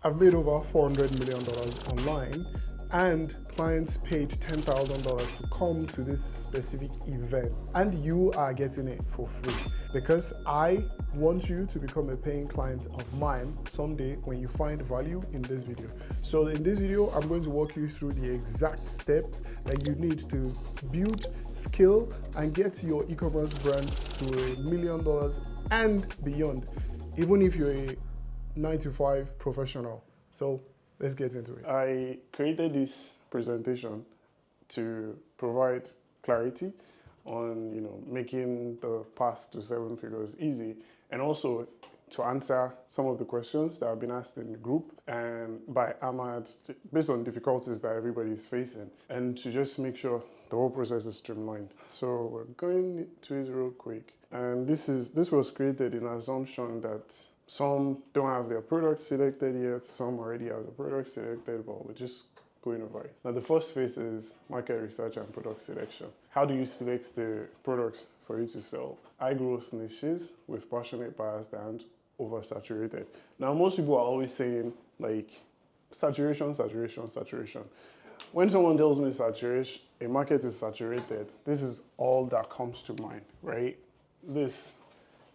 I've made over $400 million online, and clients paid $10,000 to come to this specific event, and you are getting it for free because I want you to become a paying client of mine someday when you find value in this video. So in this video, I'm going to walk you through the exact steps that you need to build, scale, and get your e-commerce brand to $1 million and beyond, even if you're a 9-to-5 professional. So let's get into it. I created this presentation to provide clarity on making the path to 7 figures easy, and also to answer some of the questions that have been asked in the group and by Ahmad based on difficulties that everybody is facing, and to just make sure the whole process is streamlined. So we're going to it real quick. And this was created in assumption that some don't have their product selected yet, some already have the product selected, but we're just going over it. Now the first phase is market research and product selection. How do you select the products for you to sell? High growth niches with passionate buyers and oversaturated. Now most people are always saying like saturation, saturation, saturation. When someone tells me saturation, a market is saturated, this is all that comes to mind, right? This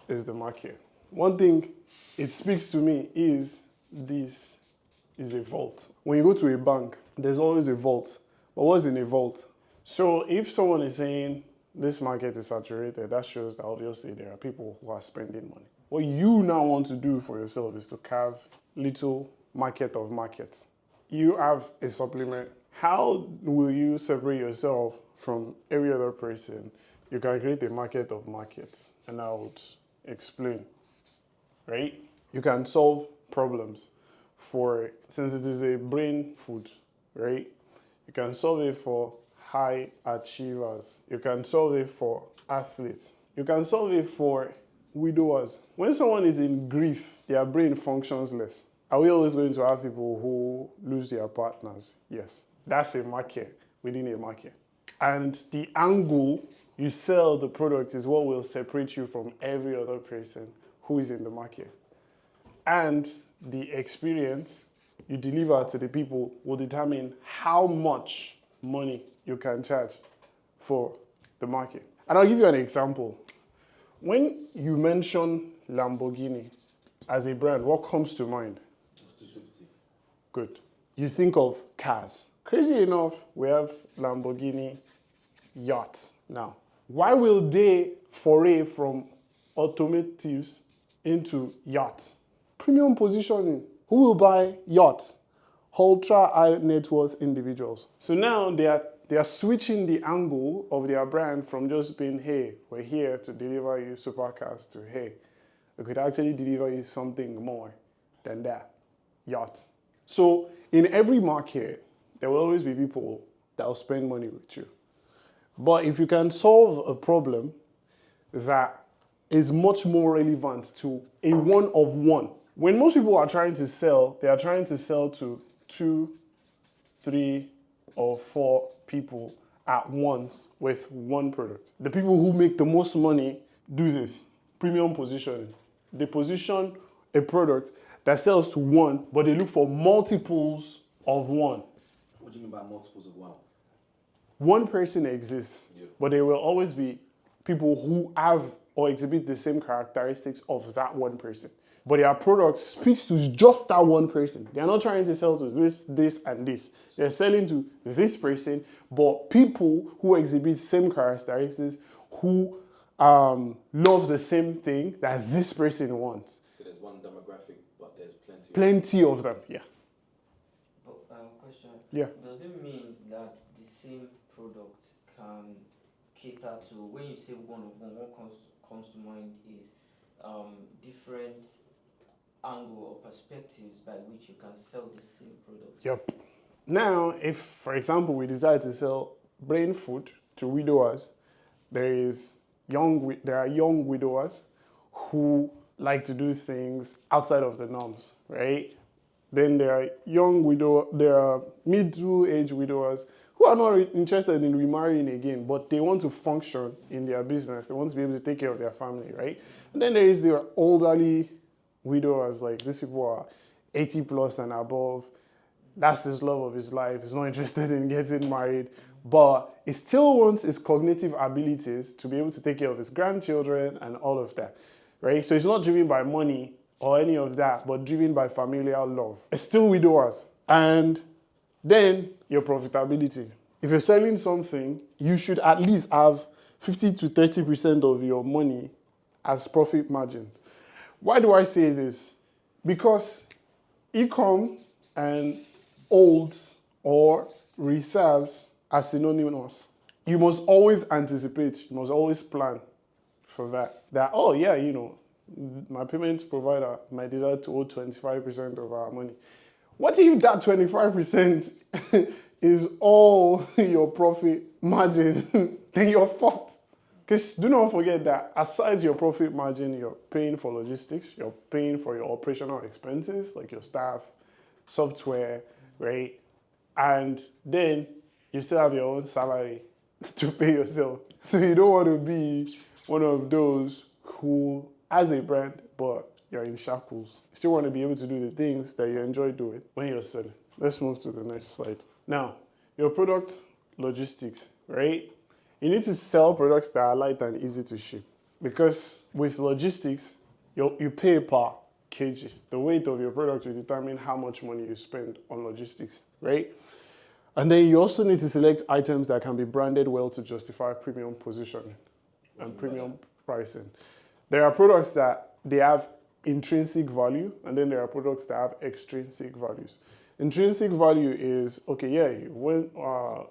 is the market. One thing it speaks to me is this is a vault. When you go to a bank, there's always a vault. But what's in a vault? So if someone is saying this market is saturated, that shows that obviously there are people who are spending money. What you now want to do for yourself is to carve little market of markets. You have a supplement. How will you separate yourself from every other person? You can create a market of markets, and I would explain. Right? You can solve problems since it is a brain food, right? You can solve it for high achievers. You can solve it for athletes. You can solve it for widowers. When someone is in grief, their brain functions less. Are we always going to have people who lose their partners? Yes. That's a market within a market. And the angle you sell the product is what will separate you from every other person who is in the market. And the experience you deliver to the people will determine how much money you can charge for the market. And I'll give you an example. When you mention Lamborghini as a brand, what comes to mind? Exclusivity. Good. You think of cars. Crazy enough, we have Lamborghini yachts now. Why will they foray from automotives into yachts? Premium positioning. Who will buy yachts? Ultra high net worth individuals. So now they are switching the angle of their brand from just being, hey, we're here to deliver you supercars, to hey, we could actually deliver you something more than that, yachts. So in every market, there will always be people that will spend money with you. But if you can solve a problem that is much more relevant to a one-of-one. When most people are trying to sell, they are trying to sell to 2, 3, or 4 people at once with one product. The people who make the most money do this, premium positioning. They position a product that sells to one, but they look for multiples of one. What do you mean by multiples of one? One person exists, but there will always be people who have or exhibit the same characteristics of that one person. But their product speaks to just that one person. They're not trying to sell to this, and this. They're selling to this person, but people who exhibit same characteristics, who love the same thing that this person wants. So there's one demographic, but there's plenty. Plenty of them, yeah. Question. Yeah. Does it mean that the same product can cater to, when you say one of one, what comes to mind is different angle or perspectives by which you can sell the same product? Yep. Now, if, for example, we decide to sell brain food to widowers, there are young widowers who like to do things outside of the norms, right? Then there are middle-aged widowers who are not interested in remarrying again, but they want to function in their business. They want to be able to take care of their family, right? And then there is the elderly widowers, like these people are 80 plus and above. That's his love of his life. He's not interested in getting married, but he still wants his cognitive abilities to be able to take care of his grandchildren and all of that, right? So he's not driven by money or any of that, but driven by familial love. It's still widowers. And then your profitability. If you're selling something, you should at least have 50 to 30% of your money as profit margin. Why do I say this? Because e-com and olds or reserves are synonymous. You must always anticipate, you must always plan for that. That, oh yeah, my payment provider might decide to owe 25% of our money. What if that 25% is all your profit margin? Then you're fucked. Because do not forget that aside your profit margin, you're paying for logistics, you're paying for your operational expenses, like your staff, software, right? And then you still have your own salary to pay yourself. So you don't want to be one of those who has a brand, but you're in shackles. You still want to be able to do the things that you enjoy doing when you're selling. Let's move to the next slide. Now, your product logistics, right? You need to sell products that are light and easy to ship. Because with logistics, you pay per kg. The weight of your product will determine how much money you spend on logistics, right? And then you also need to select items that can be branded well to justify premium positioning and premium pricing. There are products that they have intrinsic value, and then there are products that have extrinsic values. Intrinsic value is, okay, yeah, when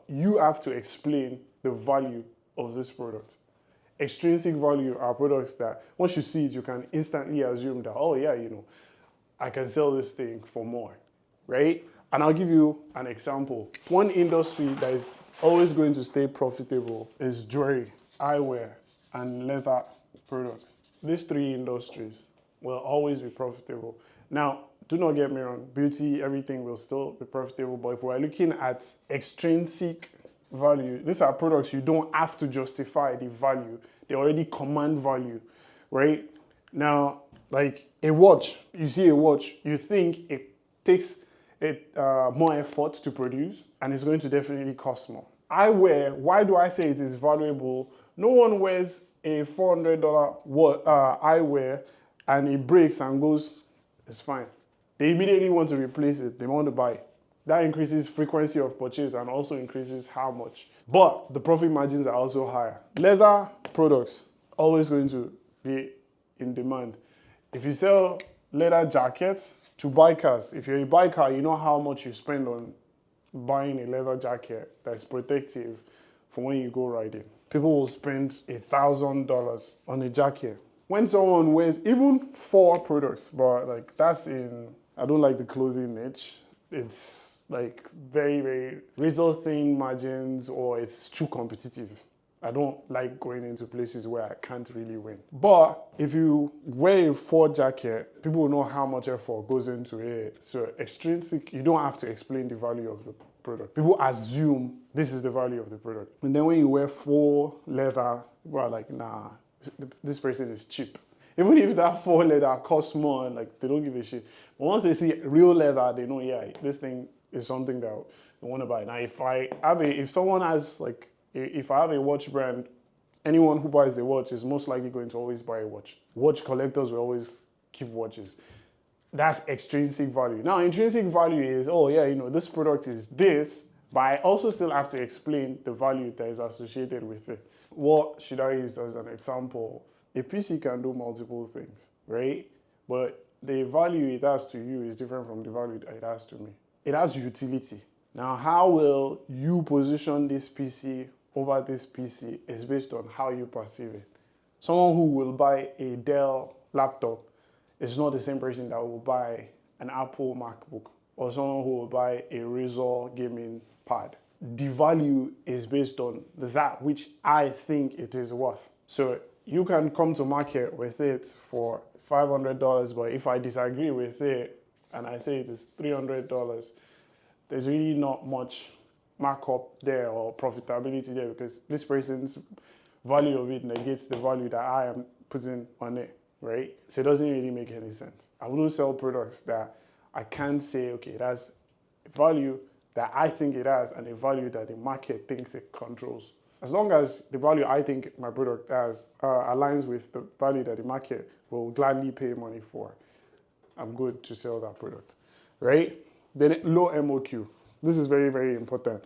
you have to explain the value of this product. Extrinsic value are products that once you see it, you can instantly assume that, oh yeah, I can sell this thing for more, right? And I'll give you an example. One industry that is always going to stay profitable is jewelry, eyewear, and leather products. These three industries will always be profitable. Now, do not get me wrong, beauty, everything will still be profitable, but if we're looking at extrinsic value, these are products you don't have to justify the value. They already command value, right? Now, like a watch, you see a watch, you think it takes more effort to produce, and it's going to definitely cost more. Eyewear, why do I say it is valuable? No one wears a $400 eyewear and it breaks and goes, it's fine. They immediately want to replace it, they want to buy it. That increases frequency of purchase and also increases how much. But the profit margins are also higher. Leather products, always going to be in demand. If you sell leather jackets to bikers, if you're a biker, you know how much you spend on buying a leather jacket that's protective for when you go riding. People will spend $1,000 on a jacket. When someone wears even 4 products, but like that's I don't like the clothing niche. It's like very, very razor thin margins, or it's too competitive. I don't like going into places where I can't really win. But if you wear a 4 jacket, people will know how much effort goes into it. So extrinsic, you don't have to explain the value of the product. People assume this is the value of the product. And then when you wear 4 leather, people are like, nah, this person is cheap. Even if that 4 leather costs more, like they don't give a shit. But once they see real leather, they know, yeah, this thing is something that they want to buy. Now, if I have if I have a watch brand, anyone who buys a watch is most likely going to always buy a watch. Watch collectors will always keep watches. That's extrinsic value. Now, intrinsic value is, oh yeah, this product is this, but I also still have to explain the value that is associated with it. What should I use as an example? A PC can do multiple things, right? But the value it has to you is different from the value that it has to me. It has utility. Now, how will you position this PC over this PC is based on how you perceive it. Someone who will buy a Dell laptop is not the same person that will buy an Apple MacBook, or someone who will buy a Razer gaming pad. The value is based on that which I think it is worth. So you can come to market with it for $500, but if I disagree with it and I say it is $300, there's really not much markup there or profitability there, because this person's value of it negates the value that I am putting on it, right? So it doesn't really make any sense. I wouldn't sell products that I can't say, okay, it has a value that I think it has and a value that the market thinks it controls. As long as the value I think my product has aligns with the value that the market will gladly pay money for, I'm good to sell that product, right? Then low MOQ. This is very, very important,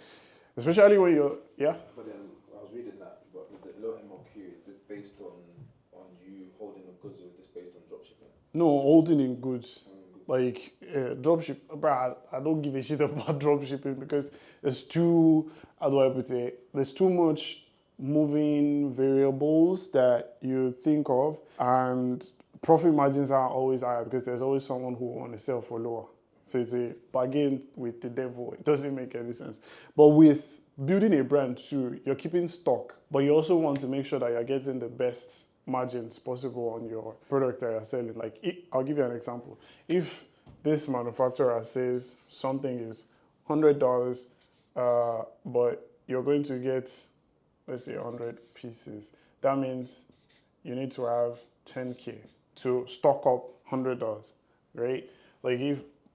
especially when you're, yeah? But then I was reading that, but with the low MOQ, is this based on you holding the goods, or is this based on dropshipping? No, holding in goods. Like dropship, bro, I don't give a shit about dropshipping because there's too, how do I put it? There's too much moving variables that you think of, and profit margins are always higher because there's always someone who want to sell for lower. So it's a bargain with the devil. It doesn't make any sense. But with building a brand too, you're keeping stock, but you also want to make sure that you're getting the best margins possible on your product that you're selling. Like, I'll give you an example. If this manufacturer says something is $100, but you're going to get, let's say, 100 pieces, that means you need to have 10K to stock up $100, right? Like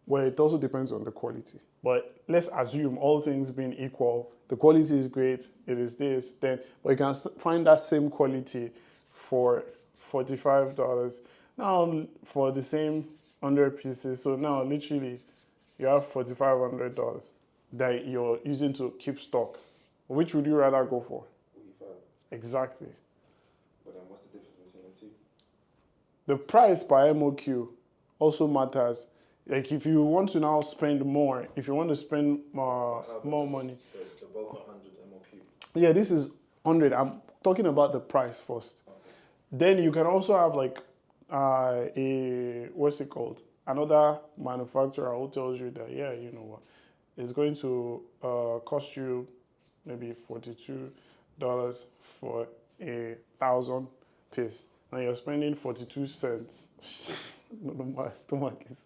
well, it also depends on the quality. But let's assume all things being equal, the quality is great, it is this, then, but you can find that same quality for $45 now for the same 100 pieces. So now literally you have $4,500 that you're using to keep stock. Which would you rather go for? 45. Exactly. But then what's the difference between the two? The price per MOQ also matters. Like if you want to now spend more, if you want to spend more money. They're both 100 MOQ. Yeah, this is 100. I'm talking about the price first. Then you can also have like what's it called? Another manufacturer who tells you that, yeah, you know what, it's going to cost you maybe $42 for 1,000 piece. Now you're spending 42 cents. No, my stomach is.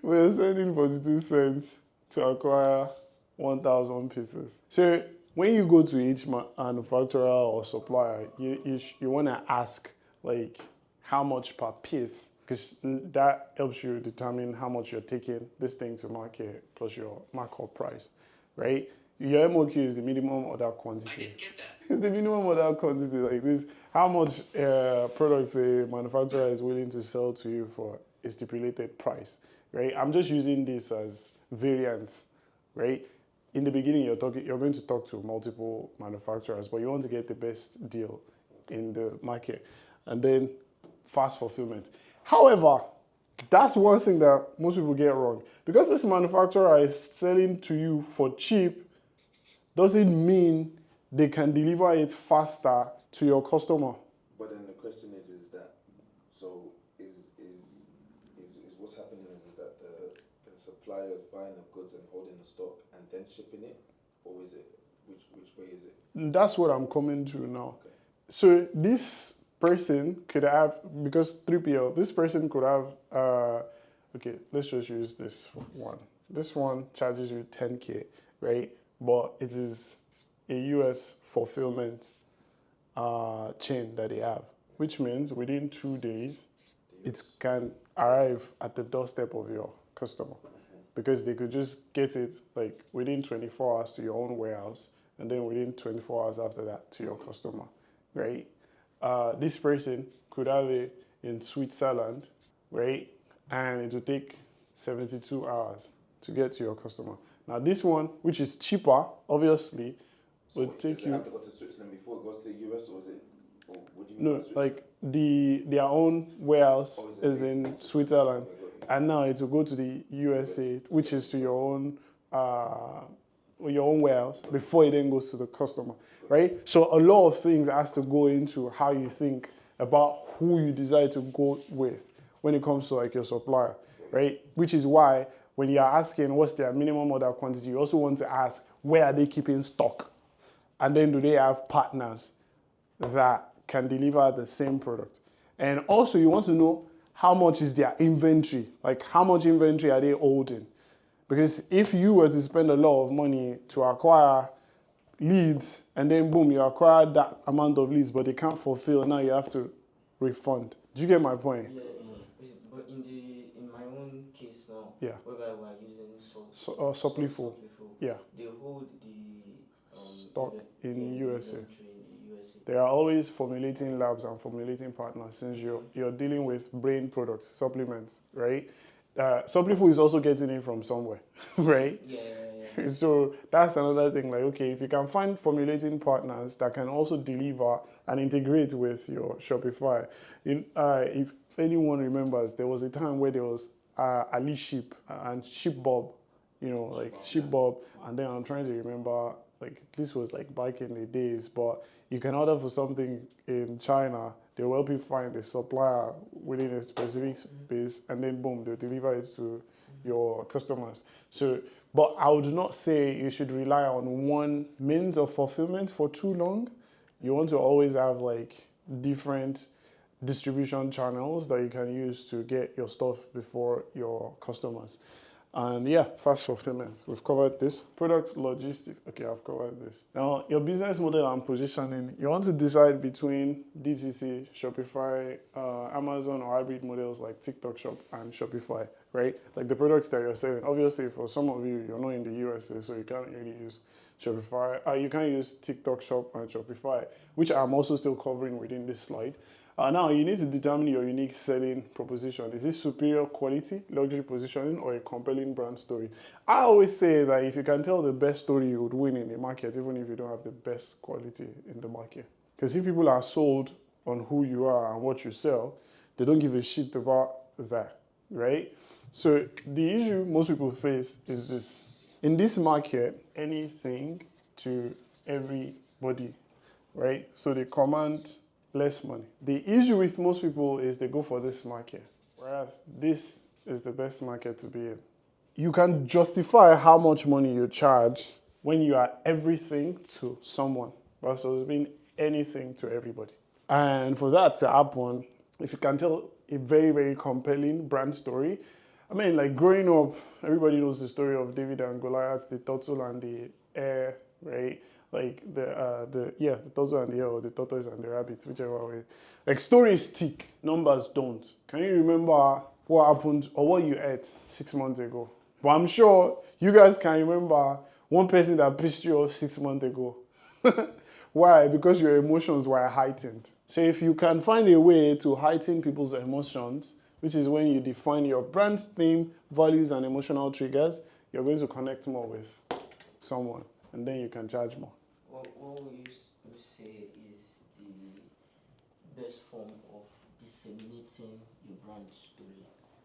We're spending 42 cents to acquire 1,000 pieces. So when you go to each manufacturer or supplier, you want to ask like how much per piece, because that helps you determine how much you're taking this thing to market plus your markup price, right? Your MOQ is the minimum order quantity. I didn't get that. It's the minimum order quantity, like this. How much products a manufacturer is willing to sell to you for a stipulated price, right? I'm just using this as variance, right? In the beginning, you're going to talk to multiple manufacturers, but you want to get the best deal in the market, and then fast fulfillment. However, that's one thing that most people get wrong. Because this manufacturer is selling to you for cheap, doesn't mean they can deliver it faster to your customer. But then the question is that, so is what's happening is that the supplier is buying the goods and holding the stock and then shipping it, or is it which way is it? That's what I'm coming to now. Okay. So this person could have, because 3PL, this person could have, okay, let's just use this one. This one charges you 10K, right? But it is a US fulfillment chain that they have, which means within 2 days, it can arrive at the doorstep of your customer, because they could just get it like within 24 hours to your own warehouse, and then within 24 hours after that to your customer, right? This person could have it in Switzerland, right? And it will take 72 hours to get to your customer. Now this one, which is cheaper, obviously, So would take does it you. have to go to Switzerland before it goes to the US, or is it? Or what do you mean No, by Switzerland? like their own warehouse Or is it is based in in Switzerland, Okay, got you. and now it will go to the USA, which is to your own warehouse before it then goes to the customer, right? So a lot of things has to go into how you think about who you decide to go with when it comes to like your supplier, right? Which is why when you're asking what's their minimum order quantity, you also want to ask where are they keeping stock, and then do they have partners that can deliver the same product. And also you want to know how much is their inventory, like how much inventory are they holding? Because if you were to spend a lot of money to acquire leads, and then boom, you acquire that amount of leads, but they can't fulfill, now you have to refund. Do you get my point? Yeah, but in my own case now, Yeah. whereby we are using Supplyful. Yeah. They hold the Stock in USA. inventory in USA. They are always formulating labs and formulating partners since you're dealing with brain products, supplements, right? Supplyful is also getting it from somewhere, right? Yeah. So that's another thing. Like, okay, if you can find formulating partners that can also deliver and integrate with your Shopify. If anyone remembers, there was a time where there was Ali Sheep and Sheep Bob, Sheep Bob. And then I'm trying to remember, like, this was like back in the days, but you can order for something in China, they'll help you find a supplier within a specific space, and then boom, they'll deliver it to your customers. So, but I would not say you should rely on one means of fulfillment for too long. You want to always have like different distribution channels that you can use to get your stuff before your customers. And yeah, fast fulfillment. We've covered this. Product logistics. Okay, I've covered this. Now, your business model and positioning. You want to decide between DTC, Shopify, Amazon, or hybrid models like TikTok Shop and Shopify, right? Like the products that you're selling. Obviously, for some of you, you're not in the USA, so you can't really use Shopify. You can use TikTok Shop and Shopify, which I'm also still covering within this slide. Now, you need to determine your unique selling proposition. Is it superior quality, luxury positioning, or a compelling brand story? I always say that if you can tell the best story, you would win in the market, even if you don't have the best quality in the market. Because if people are sold on who you are and what you sell, they don't give a shit about that, right? So the issue most people face is this. In this market, anything to everybody, right? So they command less money. The issue with most people is they go for this market, whereas this is the best market to be in. You can justify how much money you charge when you are everything to someone versus being anything to everybody. And for that to happen, if you can tell a very, very compelling brand story, I mean, like growing up, everybody knows the story of David and Goliath, the turtle and the hare, right? Like the turtle and the hare, or the tortoise and the rabbit, whichever way. Like stories stick, numbers don't. Can you remember what happened or what you ate 6 months ago? But I'm sure you guys can remember one person that pissed you off 6 months ago. Why? Because your emotions were heightened. So if you can find a way to heighten people's emotions, which is when you define your brand's theme, values, and emotional triggers, you're going to connect more with someone, and then you can charge more. What we used to say is the best form of disseminating your brand story.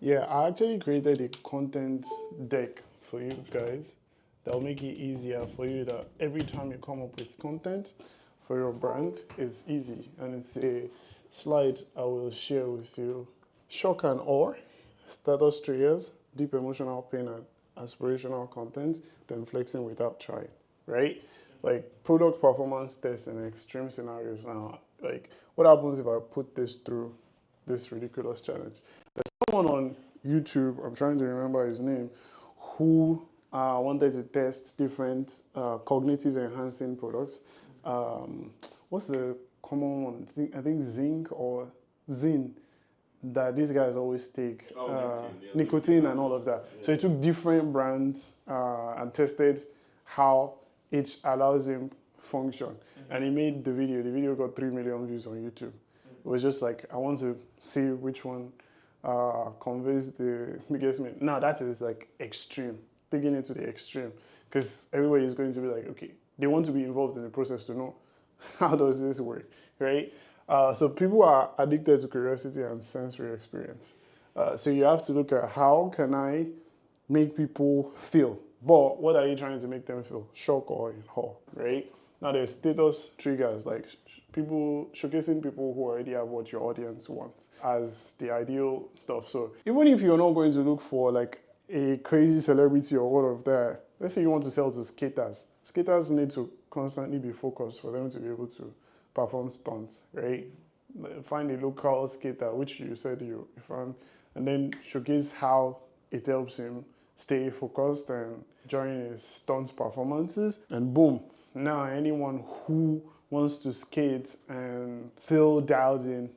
Yeah, I actually created a content deck for you guys that will make it easier for you that every time you come up with content for your brand, it's easy. And it's a slide I will share with you. Shock and awe, status triggers, deep emotional pain and aspirational content, then flexing without trying, right? Like product performance tests in extreme scenarios. Now, like what happens if I put this through this ridiculous challenge? There's someone on YouTube, I'm trying to remember his name, who wanted to test different cognitive enhancing products. What's the common one? I think zinc or zin that these guys always take. Nicotine and all of that. Yeah. So he took different brands and tested how each allows him function. Mm-hmm. And he made the video. The video got 3 million views on YouTube. Mm-hmm. It was just like, I want to see which one conveys the biggest meaning. Now that is like extreme, digging into the extreme. Because everybody is going to be like, okay, they want to be involved in the process to know how does this work, right? So people are addicted to curiosity and sensory experience. So you have to look at how can I make people feel. But what are you trying to make them feel? Shock or in awe, right? Now there's status triggers, like showcasing people who already have what your audience wants as the ideal stuff. So even if you're not going to look for like a crazy celebrity or all of that, let's say you want to sell to skaters. Skaters need to constantly be focused for them to be able to perform stunts, right? Find a local skater, which you said you found, and then showcase how it helps him stay focused and during his stunt performances, and boom, now anyone who wants to skate and feel dialed in,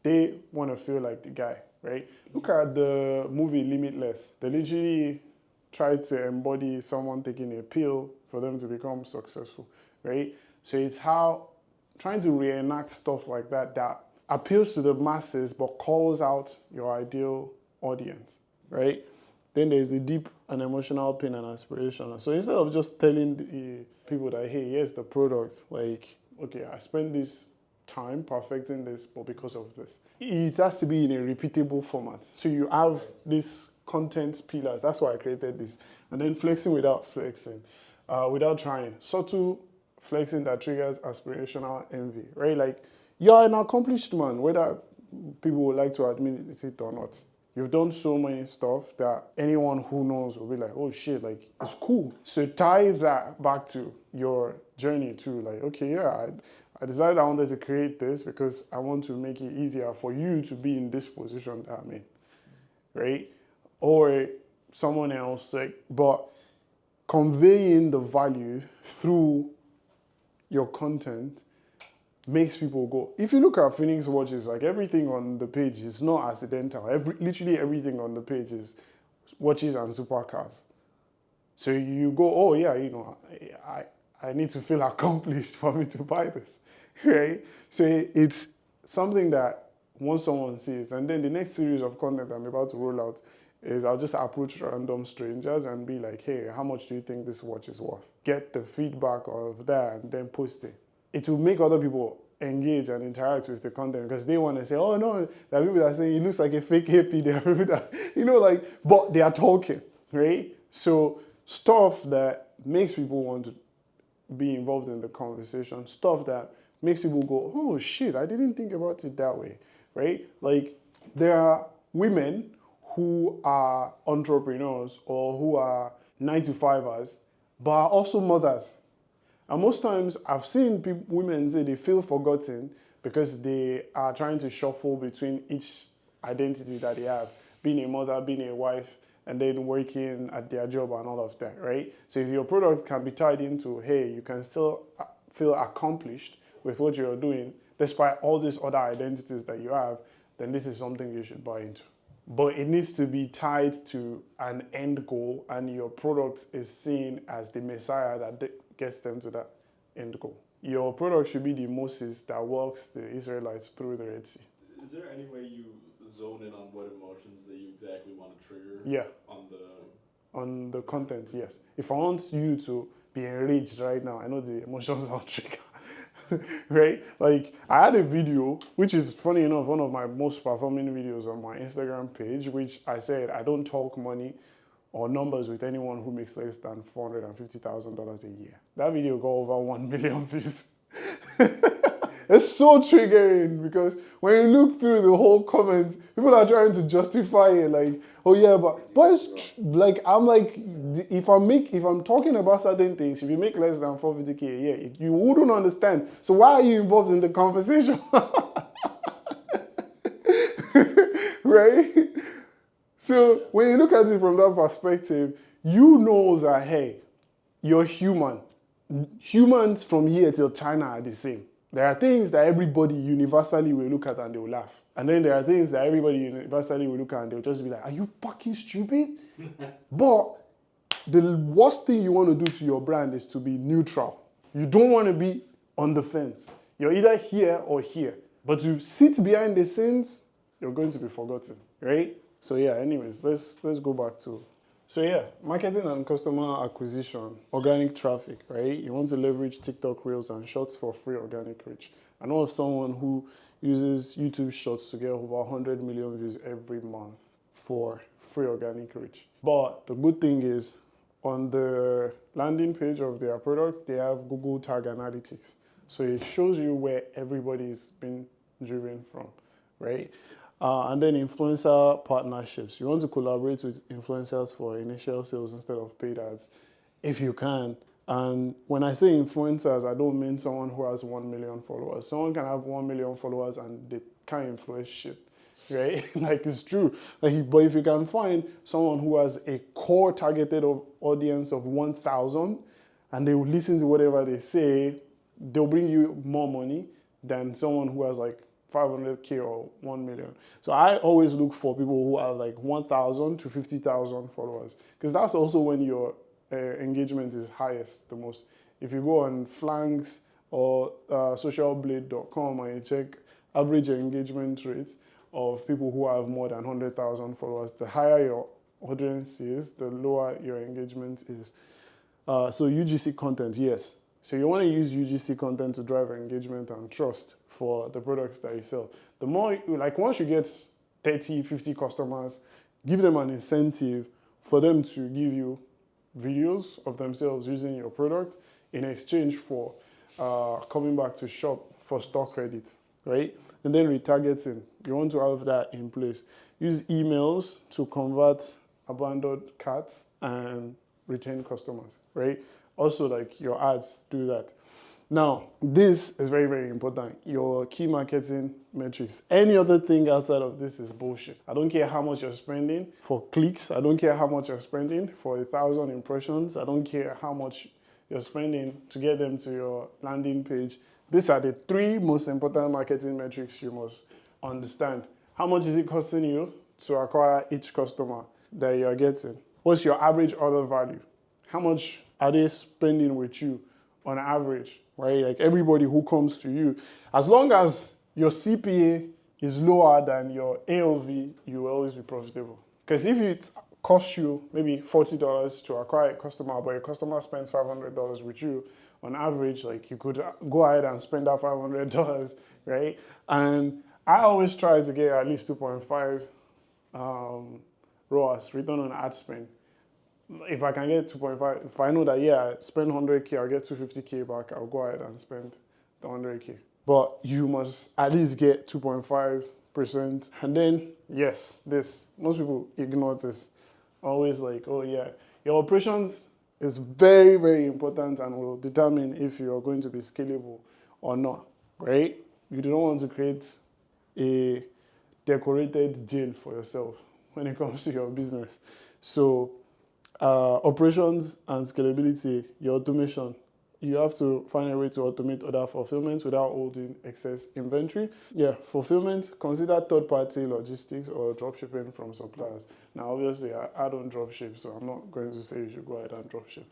they want to feel like the guy. right? Look at the movie Limitless. They literally tried to embody someone taking a pill for them to become successful, right? So it's how trying to reenact stuff like that that appeals to the masses but calls out your ideal audience, right? Then there's the deep and emotional pain and aspiration. So instead of just telling the people that, hey, here's the product, like, okay, I spent this time perfecting this, but because of this. It has to be in a repeatable format. So you have these content pillars. That's why I created this. And then flexing without flexing, without trying. Subtle flexing that triggers aspirational envy, right? Like, you're an accomplished man, whether people would like to admit it or not. You've done so many stuff that anyone who knows will be like, oh shit, like, it's cool. So tie that back to your journey too. Like, okay, yeah, I decided I wanted to create this because I want to make it easier for you to be in this position that I'm in, right? Or someone else, like, but conveying the value through your content makes people go. If you look at Phoenix watches, like, everything on the page is not accidental. Literally everything on the page is watches and supercars. So you go, oh yeah, you know, I need to feel accomplished for me to buy this, right? So it's something that once someone sees, and then the next series of content I'm about to roll out is I'll just approach random strangers and be like, hey, how much do you think this watch is worth? Get the feedback of that and then post it. It will make other people engage and interact with the content because they want to say, oh no, there are people that are saying it looks like a fake hippie. There are people that, you know, like, but they are talking, right? So stuff that makes people want to be involved in the conversation, stuff that makes people go, oh shit, I didn't think about it that way, right? Like, there are women who are entrepreneurs or who are 9-to-5ers, but are also mothers. And most times I've seen women say they feel forgotten because they are trying to shuffle between each identity that they have, being a mother, being a wife, and then working at their job and all of that, right? So if your product can be tied into, hey, you can still feel accomplished with what you're doing, despite all these other identities that you have, then this is something you should buy into. But it needs to be tied to an end goal, and your product is seen as the messiah that gets them to that end goal. Your product should be the Moses that walks the Israelites through the Red Sea. Is there any way you zone in on what emotions that you exactly want to trigger? Yeah. On the content, yes. If I want you to be enraged right now, I know the emotions I'll trigger. Right? Like, I had a video, which is funny enough, one of my most performing videos on my Instagram page, which I said I don't talk money or numbers with anyone who makes less than $450,000 a year. That video got over 1 million views. It's so triggering because when you look through the whole comments, people are trying to justify it, like, oh yeah, but it's like, I'm like, if I'm talking about certain things, if you make less than 450K a year, you wouldn't understand. So why are you involved in the conversation? Right? So when you look at it from that perspective, you know that, hey, you're human. Humans from here till China are the same. There are things that everybody universally will look at and they will laugh. And then there are things that everybody universally will look at and they'll just be like, are you fucking stupid? But the worst thing you want to do to your brand is to be neutral. You don't want to be on the fence. You're either here or here. But to sit behind the scenes, you're going to be forgotten, right? So yeah, anyways, let's go back to... So yeah, marketing and customer acquisition, organic traffic, right? You want to leverage TikTok Reels and Shorts for free organic reach. I know of someone who uses YouTube Shorts to get over 100 million views every month for free organic reach. But the good thing is, on the landing page of their product, they have Google Tag Analytics. So it shows you where everybody's been driven from, right? And then influencer partnerships. You want to collaborate with influencers for initial sales instead of paid ads, if you can. And when I say influencers, I don't mean someone who has 1 million followers. Someone can have 1 million followers and they can't influence shit, right? Like, it's true. Like, but if you can find someone who has a core targeted audience of 1,000 and they will listen to whatever they say, they'll bring you more money than someone who has like 500K or 1 million. So I always look for people who have like 1,000 to 50,000 followers, because that's also when your engagement is highest the most. If you go on Flanks or socialblade.com and you check average engagement rates of people who have more than 100,000 followers, the higher your audience is, the lower your engagement is. So UGC content, yes. So you want to use UGC content to drive engagement and trust for the products that you sell. The more, like once you get 30, 50 customers, give them an incentive for them to give you videos of themselves using your product in exchange for coming back to shop for stock credit, right? And then retargeting, you want to have that in place. Use emails to convert abandoned carts and retain customers, right? Also, like your ads do that. Now, this is very, very important. Your key marketing metrics. Any other thing outside of this is bullshit. I don't care how much you're spending for clicks. I don't care how much you're spending for 1,000 impressions. I don't care how much you're spending to get them to your landing page. These are the 3 most important marketing metrics you must understand. How much is it costing you to acquire each customer that you're getting? What's your average order value? How much are they spending with you on average, right? Like everybody who comes to you, as long as your CPA is lower than your AOV, you will always be profitable. Because if it costs you maybe $40 to acquire a customer, but your customer spends $500 with you, on average, like you could go ahead and spend that $500, right? And I always try to get at least 2.5 ROAS, return on ad spend. If I can get 2.5, if I know that, yeah, I spend 100K, I'll get 250K back, I'll go ahead and spend the 100K. But you must at least get 2.5%. And then, yes, most people ignore this. Always like, oh yeah, your operations is very, very important and will determine if you're going to be scalable or not, right? You don't want to create a decorated jail for yourself when it comes to your business. So, operations and scalability, your automation. You have to find a way to automate other fulfillment without holding excess inventory. Yeah, fulfillment, consider third-party logistics or dropshipping from suppliers. Now, obviously, I don't dropship, so I'm not going to say you should go ahead and dropship.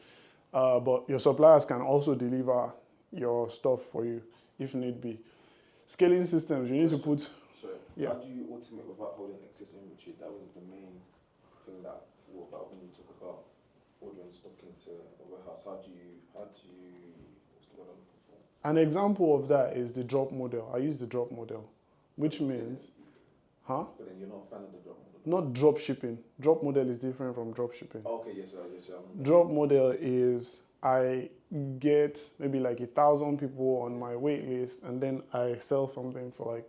But your suppliers can also deliver your stuff for you if need be. Scaling systems, you need to put... Sorry, yeah. How do you automate without holding excess inventory? That was the main thing that I thought about when you talk about ordering stock into a warehouse. How do you what's the word I'm looking for? An example of that is the drop model. I use the drop model, which means, But then you're not a fan of the drop model? not drop shipping. Drop model is different from drop shipping. Oh, okay, yes, sir. Drop model is I get maybe like 1,000 people on my wait list, and then I sell something for like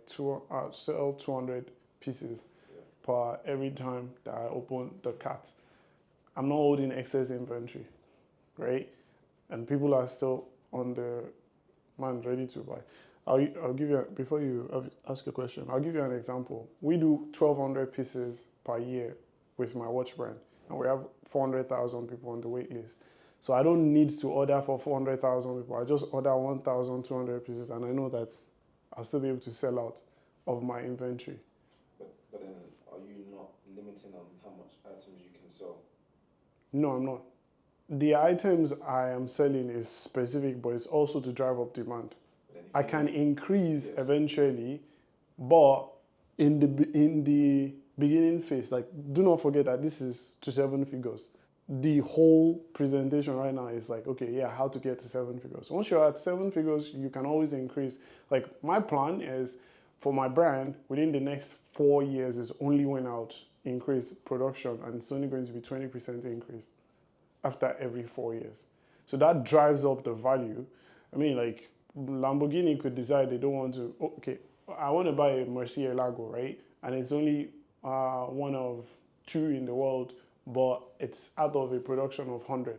sell 200 pieces per every time that I open the cart. I'm not holding excess inventory, right? And people are still on the man ready to buy. I'll give you, before you ask a question, I'll give you an example. We do 1,200 pieces per year with my watch brand, and we have 400,000 people on the wait list. So I don't need to order for 400,000 people. I just order 1,200 pieces, and I know that I'll still be able to sell out of my inventory. But then, are you not limiting on how much items you can sell? No, I'm not. The items I am selling is specific, but it's also to drive up demand. I can increase eventually, but in the beginning phase, like, do not forget that this is to 7 figures. The whole presentation right now is like, okay, yeah, how to get to 7 figures. Once you're at 7 figures, you can always increase. Like, my plan is for my brand within the next 4 years is only when I'll increase production, and it's only going to be 20% increase after every 4 years. So that drives up the value. I mean, like, Lamborghini could decide they don't want to, okay, I want to buy a Murcielago, right? And it's only one of 2 in the world, but it's out of a production of 100.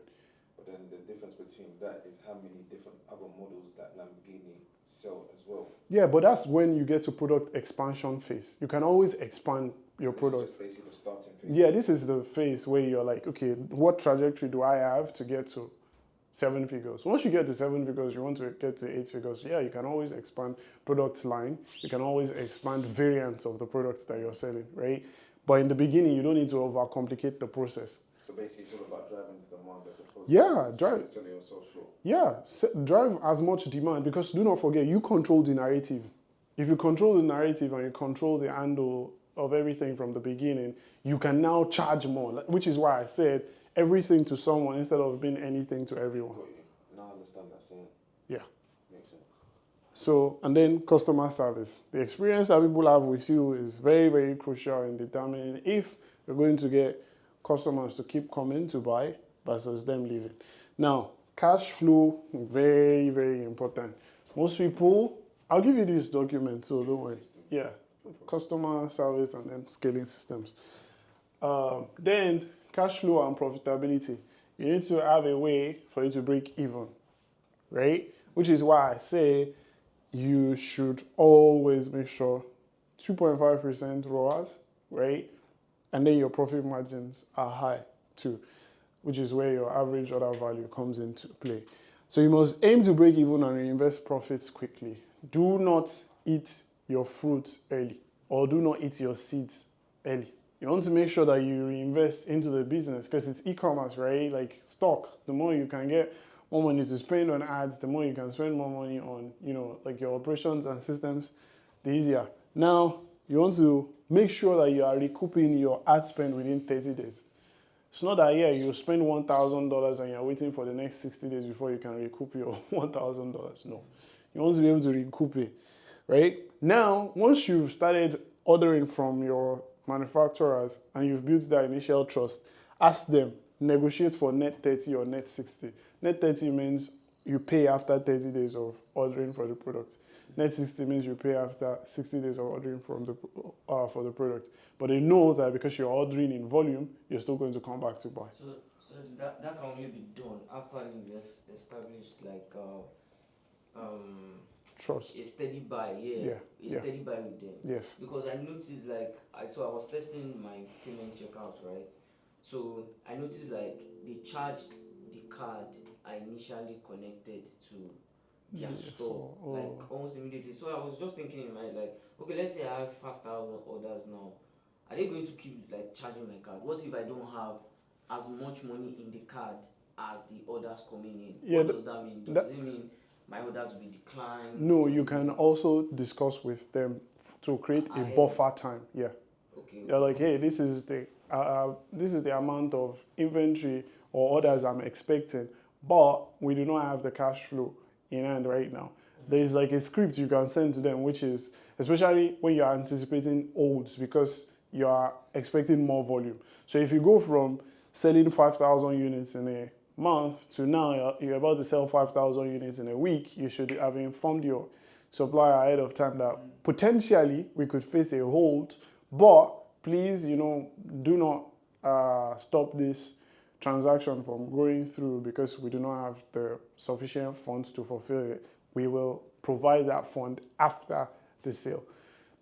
But then the difference between that is how many different other models that Lamborghini sell as well. Yeah, but that's when you get to product expansion phase. You can always expand your product. This is just basically the starting phase. Yeah, this is the phase where you're like, okay, what trajectory do I have to get to 7 figures. Once you get to 7 figures, you want to get to 8 figures. Yeah, you can always expand product line. You can always expand variants of the products that you're selling, right? But in the beginning, you don't need to overcomplicate the process. So basically, it's all about driving the demand as opposed Yeah, to drive. selling yourself short. Yeah, drive as much demand, because do not forget, you control the narrative. If you control the narrative and you control the handle of everything from the beginning, you can now charge more, which is why I said everything to someone instead of being anything to everyone. Got you. Now I understand that saying. Yeah. Makes sense. So, and then customer service. The experience that people have with you is very, very crucial in determining if you're going to get customers to keep coming to buy versus them leaving. Now, cash flow, very, very important. Most people, I'll give you this document, so don't worry. Yeah, customer service and then scaling systems. Then cash flow and profitability. You need to have a way for you to break even, right? Which is why I say you should always make sure 2.5% ROAS, right? And then your profit margins are high too, which is where your average order value comes into play. So you must aim to break even and reinvest profits quickly. Do not eat your fruits early, or do not eat your seeds early. You want to make sure that you reinvest into the business, because it's e-commerce, right? Like stock, the more you can get more money to spend on ads, the more you can spend more money on, like your operations and systems, the easier. Now, you want to make sure that you are recouping your ad spend within 30 days. It's not that, you spend $1,000 and you're waiting for the next 60 days before you can recoup your $1,000. No. You want to be able to recoup it, right? Now, once you've started ordering from your manufacturers and you've built that initial trust, ask them, negotiate for net 30 or net 60. Net 30 means you pay after 30 days of ordering for the product. Net 60 means you pay after 60 days of ordering for the product. But they know that because you're ordering in volume, you're still going to come back to buy. So that can only be done after you've established like Trust. a steady buy, steady buy with them. Yes. Because I noticed I was testing my payment checkout, right? So I noticed they charged the card I initially connected to their store, almost immediately. So I was just thinking in my mind, okay, let's say I have 5,000 orders now. Are they going to keep charging my card? What if I don't have as much money in the card as the orders coming in? Yeah, what does that mean? Does it mean my orders will be declined? No, you can also discuss with them to create a buffer time. Yeah. Okay. You're like, hey, this is the amount of inventory or orders I'm expecting, but we do not have the cash flow in hand right now. There's a script you can send to them, which is, especially when you're anticipating olds, because you are expecting more volume. So if you go from selling 5,000 units in a month to now you're about to sell 5,000 units in a week, you should have informed your supplier ahead of time that potentially we could face a hold, but please, do not stop this transaction from going through because we do not have the sufficient funds to fulfill it. We will provide that fund after the sale.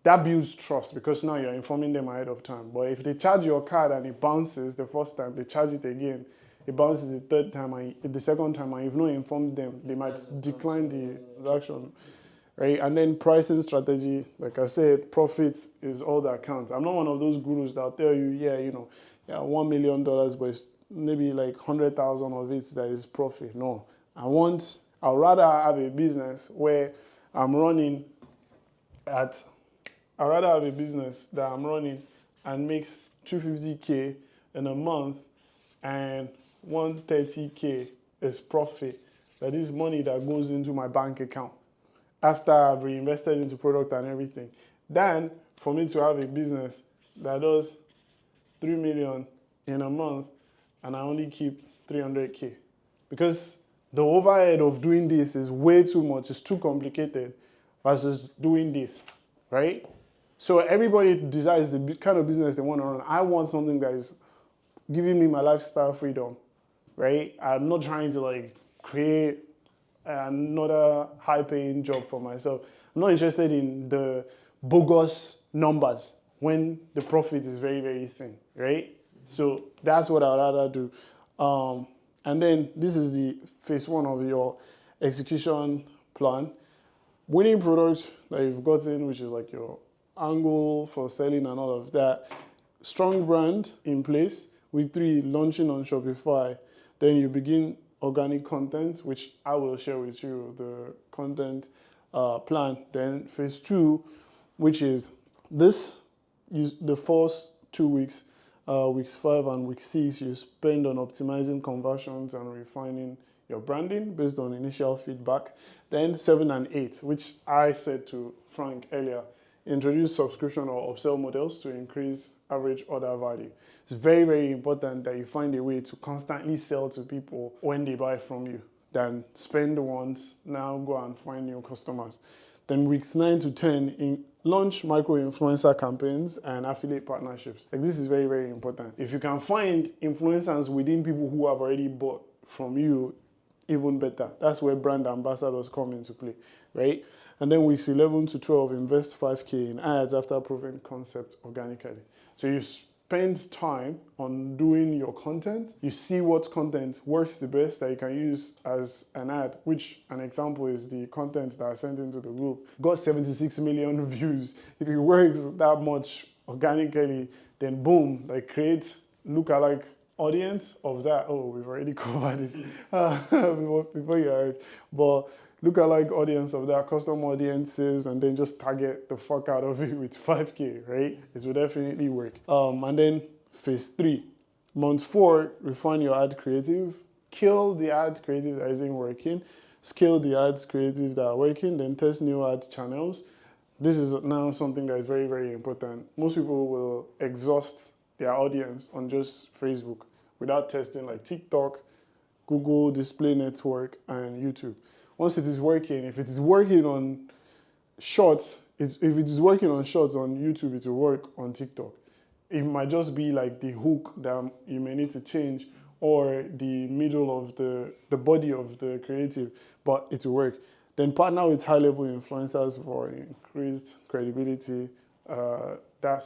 That builds trust because now you're informing them ahead of time. But if they charge your card and it bounces the first time, they charge it again, it bounces the third time and the second time, and you've not informed them, they might decline the transaction, right? And then pricing strategy, like I said, profits is all that counts. I'm not one of those gurus that'll tell you, $1 million, but it's maybe 100,000 of it that is profit. No, I'd rather have a business where I'm running I'd rather have a business that I'm running and makes 250K in a month and 130K is profit. That is money that goes into my bank account after I've reinvested into product and everything. Than for me to have a business that does 3 million in a month and I only keep 300K. Because the overhead of doing this is way too much, it's too complicated versus doing this, right? So everybody decides the kind of business they want to run. I want something that is giving me my lifestyle freedom, right? I'm not trying to create another high-paying job for myself. I'm not interested in the bogus numbers when the profit is very, very thin, right? So that's what I'd rather do. And then this is the phase one of your execution plan. Winning product that you've gotten, which is like your angle for selling and all of that. Strong brand in place. Week 3, launching on Shopify. Then you begin organic content, which I will share with you, the content plan. Then phase 2, which is this, the first 2 weeks, weeks 5 and week 6, you spend on optimizing conversions and refining your branding based on initial feedback. Then 7 and 8, which I said to Frank earlier, introduce subscription or upsell models to increase average order value. It's very, very important that you find a way to constantly sell to people when they buy from you, than spend once, now go and find new customers. Then weeks 9 to 10, launch micro-influencer campaigns and affiliate partnerships. Like, this is very, very important. If you can find influencers within people who have already bought from you, even better. That's where brand ambassadors come into play, right? And then weeks 11 to 12, invest 5K in ads after proving concept organically. So you spend time on doing your content. You see what content works the best that you can use as an ad, which an example is the content that I sent into the group. Got 76 million views. If it works that much organically, then boom, like create lookalike audience of that. Oh, we've already covered it before you heard. But lookalike audience of that, custom audiences, and then just target the fuck out of it with 5K, right? It will definitely work. And then phase 3, month 4, refine your ad creative, kill the ad creative that isn't working, scale the ads creative that are working, then test new ad channels. This is now something that is very, very important. Most people will exhaust their audience on just Facebook without testing like TikTok, Google Display Network, and YouTube. Once it is working, if it is working on shorts, if it is working on shorts on YouTube, it will work on TikTok. It might just be like the hook that you may need to change, or the middle of the body of the creative, but it will work. Then partner with high-level influencers for increased credibility. That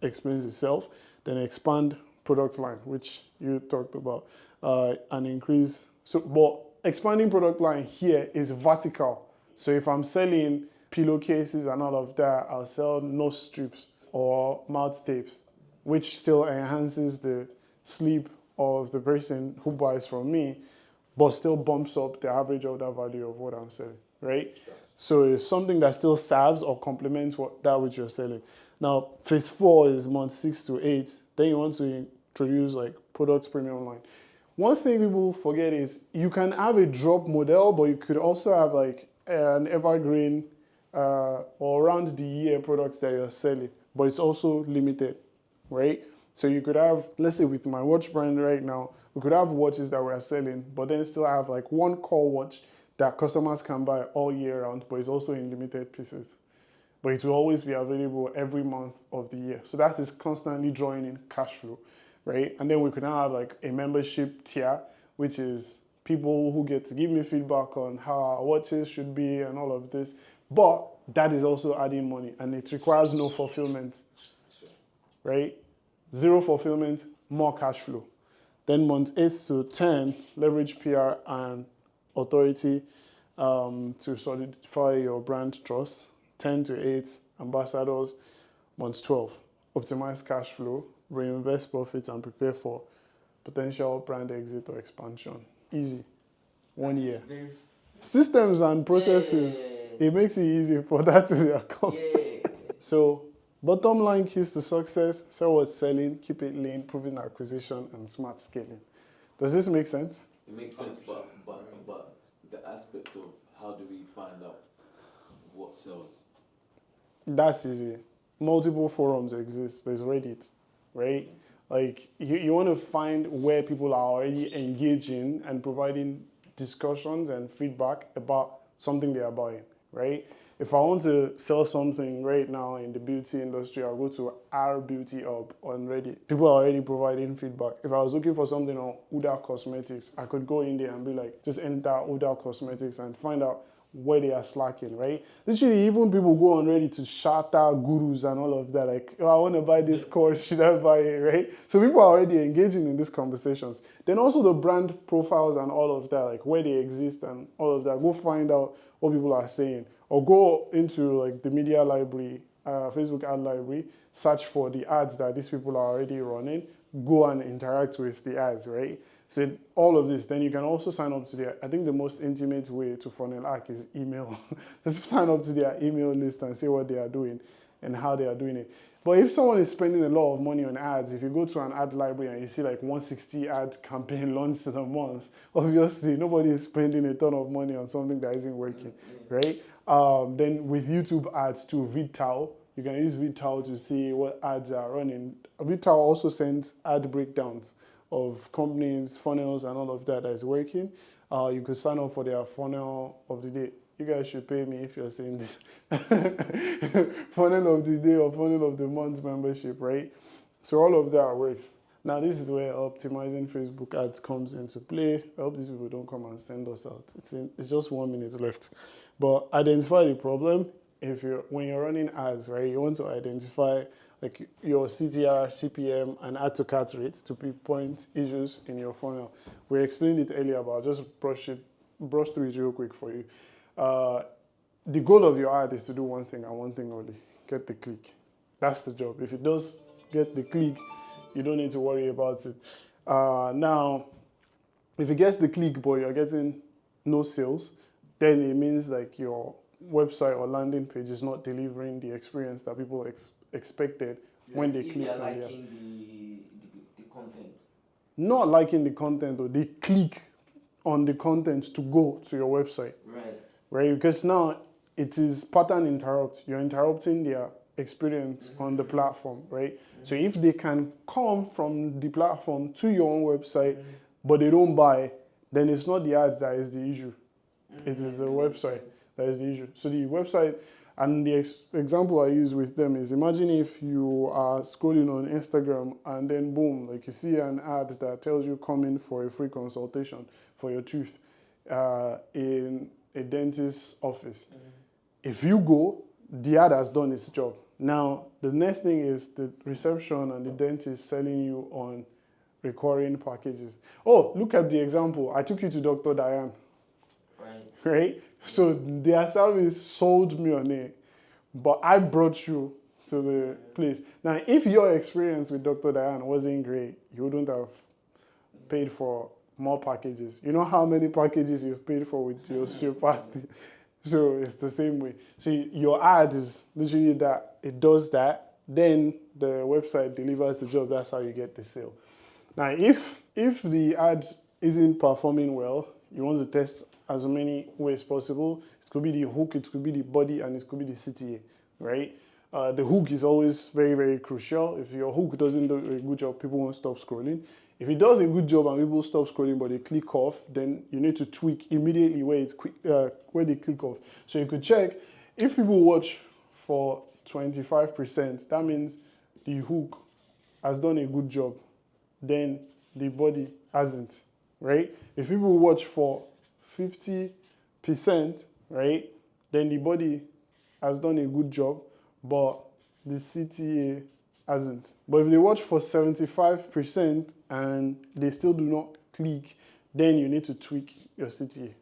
explains itself. Then expand product line, which you talked about, and increase. So, but expanding product line here is vertical. So if I'm selling pillowcases and all of that, I'll sell nose strips or mouth tapes, which still enhances the sleep of the person who buys from me, but still bumps up the average order value of what I'm selling, right? So it's something that still serves or complements that which you're selling. Now, phase 4 is month 6 to 8. Then you want to introduce like products premium line. One thing people forget is you can have a drop model, but you could also have like an evergreen or around the year products that you're selling, but it's also limited, right? So you could have, let's say with my watch brand right now, we could have watches that we're selling, but then still have like one core watch that customers can buy all year round, but it's also in limited pieces. But it will always be available every month of the year. So that is constantly drawing in cash flow, right? And then we could now have like a membership tier, which is people who get to give me feedback on how our watches should be and all of this. But that is also adding money, and it requires no fulfillment, right? 0 fulfillment, more cash flow. Then month 8 to 10, leverage PR and authority to solidify your brand trust. 10 to 8, ambassadors. Month 12, optimize cash flow, reinvest profits, and prepare for potential brand exit or expansion. Easy. 1 year. Systems and processes, it makes it easy for that to be accomplished. So, bottom line keys to success: sell what's selling, keep it lean, proven acquisition, and smart scaling. Does this make sense? It makes sense, but the aspect of how do we find out what sells? That's easy. Multiple forums exist. There's Reddit, right? Like you want to find where people are already engaging and providing discussions and feedback about something they are buying, right? If I want to sell something right now in the beauty industry, I'll go to our Beauty Hub on Reddit. People are already providing feedback. If I was looking for something on Huda Cosmetics, I could go in there and be like, just enter Huda Cosmetics and find out where they are slacking, right? Literally, even people go on Reddit to shout out gurus and all of that, like, oh, I want to buy this course, should I buy it, right? So people are already engaging in these conversations. Then also the brand profiles and all of that, like where they exist and all of that. Go find out what people are saying, or go into like the media library, Facebook ad library, search for the ads that these people are already running, go and interact with the ads, right? So all of this, then you can also sign up to their, I think the most intimate way to funnel hack is email. Just sign up to their email list and see what they are doing and how they are doing it. But if someone is spending a lot of money on ads, if you go to an ad library and you see like 160 ad campaign launched in a month, obviously nobody is spending a ton of money on something that isn't working, right? Then with YouTube ads to VidTower, you can use VidTower to see what ads are running. VidTower also sends ad breakdowns of companies, funnels, and all of that is working. You could sign up for their funnel of the day. You guys should pay me if you're saying this. Funnel of the day or funnel of the month membership, right? So all of that works. Now this is where optimizing Facebook ads comes into play. I hope these people don't come and send us out. It's just 1 minute left. But identify the problem. When you're running ads, right, you want to identify like your CTR, CPM, and add to cart rates to pinpoint issues in your funnel. We explained it earlier, but I'll just brush through it real quick for you. The goal of your ad is to do one thing and one thing only: get the click. That's the job. If it does get the click, you don't need to worry about it. Now, if it gets the click, but you're getting no sales, then it means like your website or landing page is not delivering the experience that people expected when they clicked on it. Liking the content. Not liking the content, or they click on the content to go to your website. Right? Because now it is pattern interrupt. You're interrupting their experience on the platform, right? So if they can come from the platform to your own website, but they don't buy, then it's not the ad that is the issue. It is the website that is the issue. So the website, and the example I use with them is, imagine if you are scrolling on Instagram and then boom, like you see an ad that tells you come in for a free consultation for your tooth in a dentist's office. If you go, the ad has done its job. Now, the next thing is the reception and the dentist selling you on recurring packages. Oh, look at the example. I took you to Dr. Diane. Right? So their service sold me on it, but I brought you to the place. Now, if your experience with Dr. Diane wasn't great, you wouldn't have paid for more packages. You know how many packages you've paid for with your osteopathy? So it's the same way. So your ad is literally that. It does that. Then the website delivers the job. That's how you get the sale. Now, if the ad isn't performing well, you want to test as many ways possible. It could be the hook, it could be the body, and it could be the CTA, right? The hook is always very, very crucial. If your hook doesn't do a good job, people won't stop scrolling. If it does a good job and people stop scrolling but they click off, then you need to tweak immediately where they click off. So you could check if people watch for 25%, that means the hook has done a good job, then the body hasn't, right? If people watch for 50%, right, then the body has done a good job, but the CTA hasn't. But if they watch for 75% and they still do not click, then you need to tweak your CTA.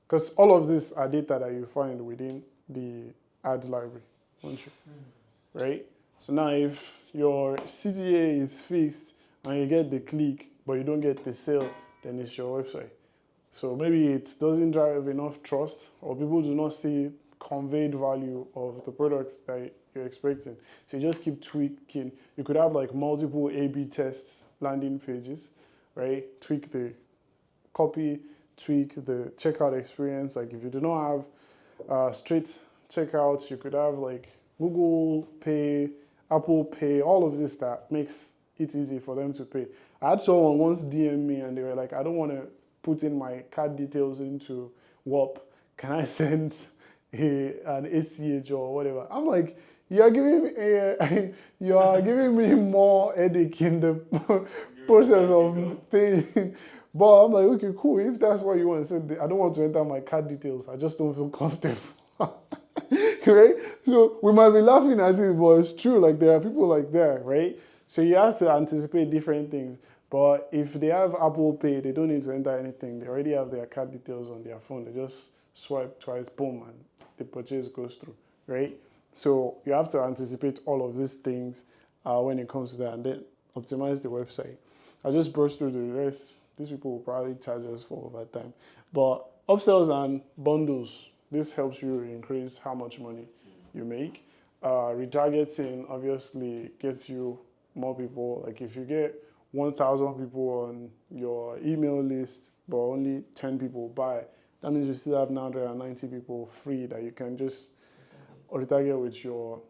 Because all of these are data that you find within the ads library, won't you? Right? So now if your CTA is fixed and you get the click, but you don't get the sale, then it's your website. So maybe it doesn't drive enough trust, or people do not see conveyed value of the products that you're expecting. So you just keep tweaking. You could have like multiple A/B tests landing pages, right? Tweak the copy, tweak the checkout experience. Like if you do not have straight checkouts, you could have like Google Pay, Apple Pay, all of this that makes it easy for them to pay. I had someone once DM me and they were like, I don't want to put in my card details into WAP. Can I send an ACH or whatever? I'm like, you are giving me more headache in the process of paying. But I'm like, okay, cool. If that's what you want to say, I don't want to enter my card details. I just don't feel comfortable. Right? So we might be laughing at it, but it's true. Like there are people like that, right? So you have to anticipate different things. But if they have Apple Pay, they don't need to enter anything. They already have their card details on their phone. They just swipe twice, boom, and the purchase goes through, right? So you have to anticipate all of these things when it comes to that, and then optimize the website. I just brushed through the rest. These people will probably charge us for overtime. But upsells and bundles, this helps you increase how much money you make. Retargeting obviously gets you more people. Like if you get 1,000 people on your email list, but only 10 people buy, that means you still have 990 people free that you can just retarget with your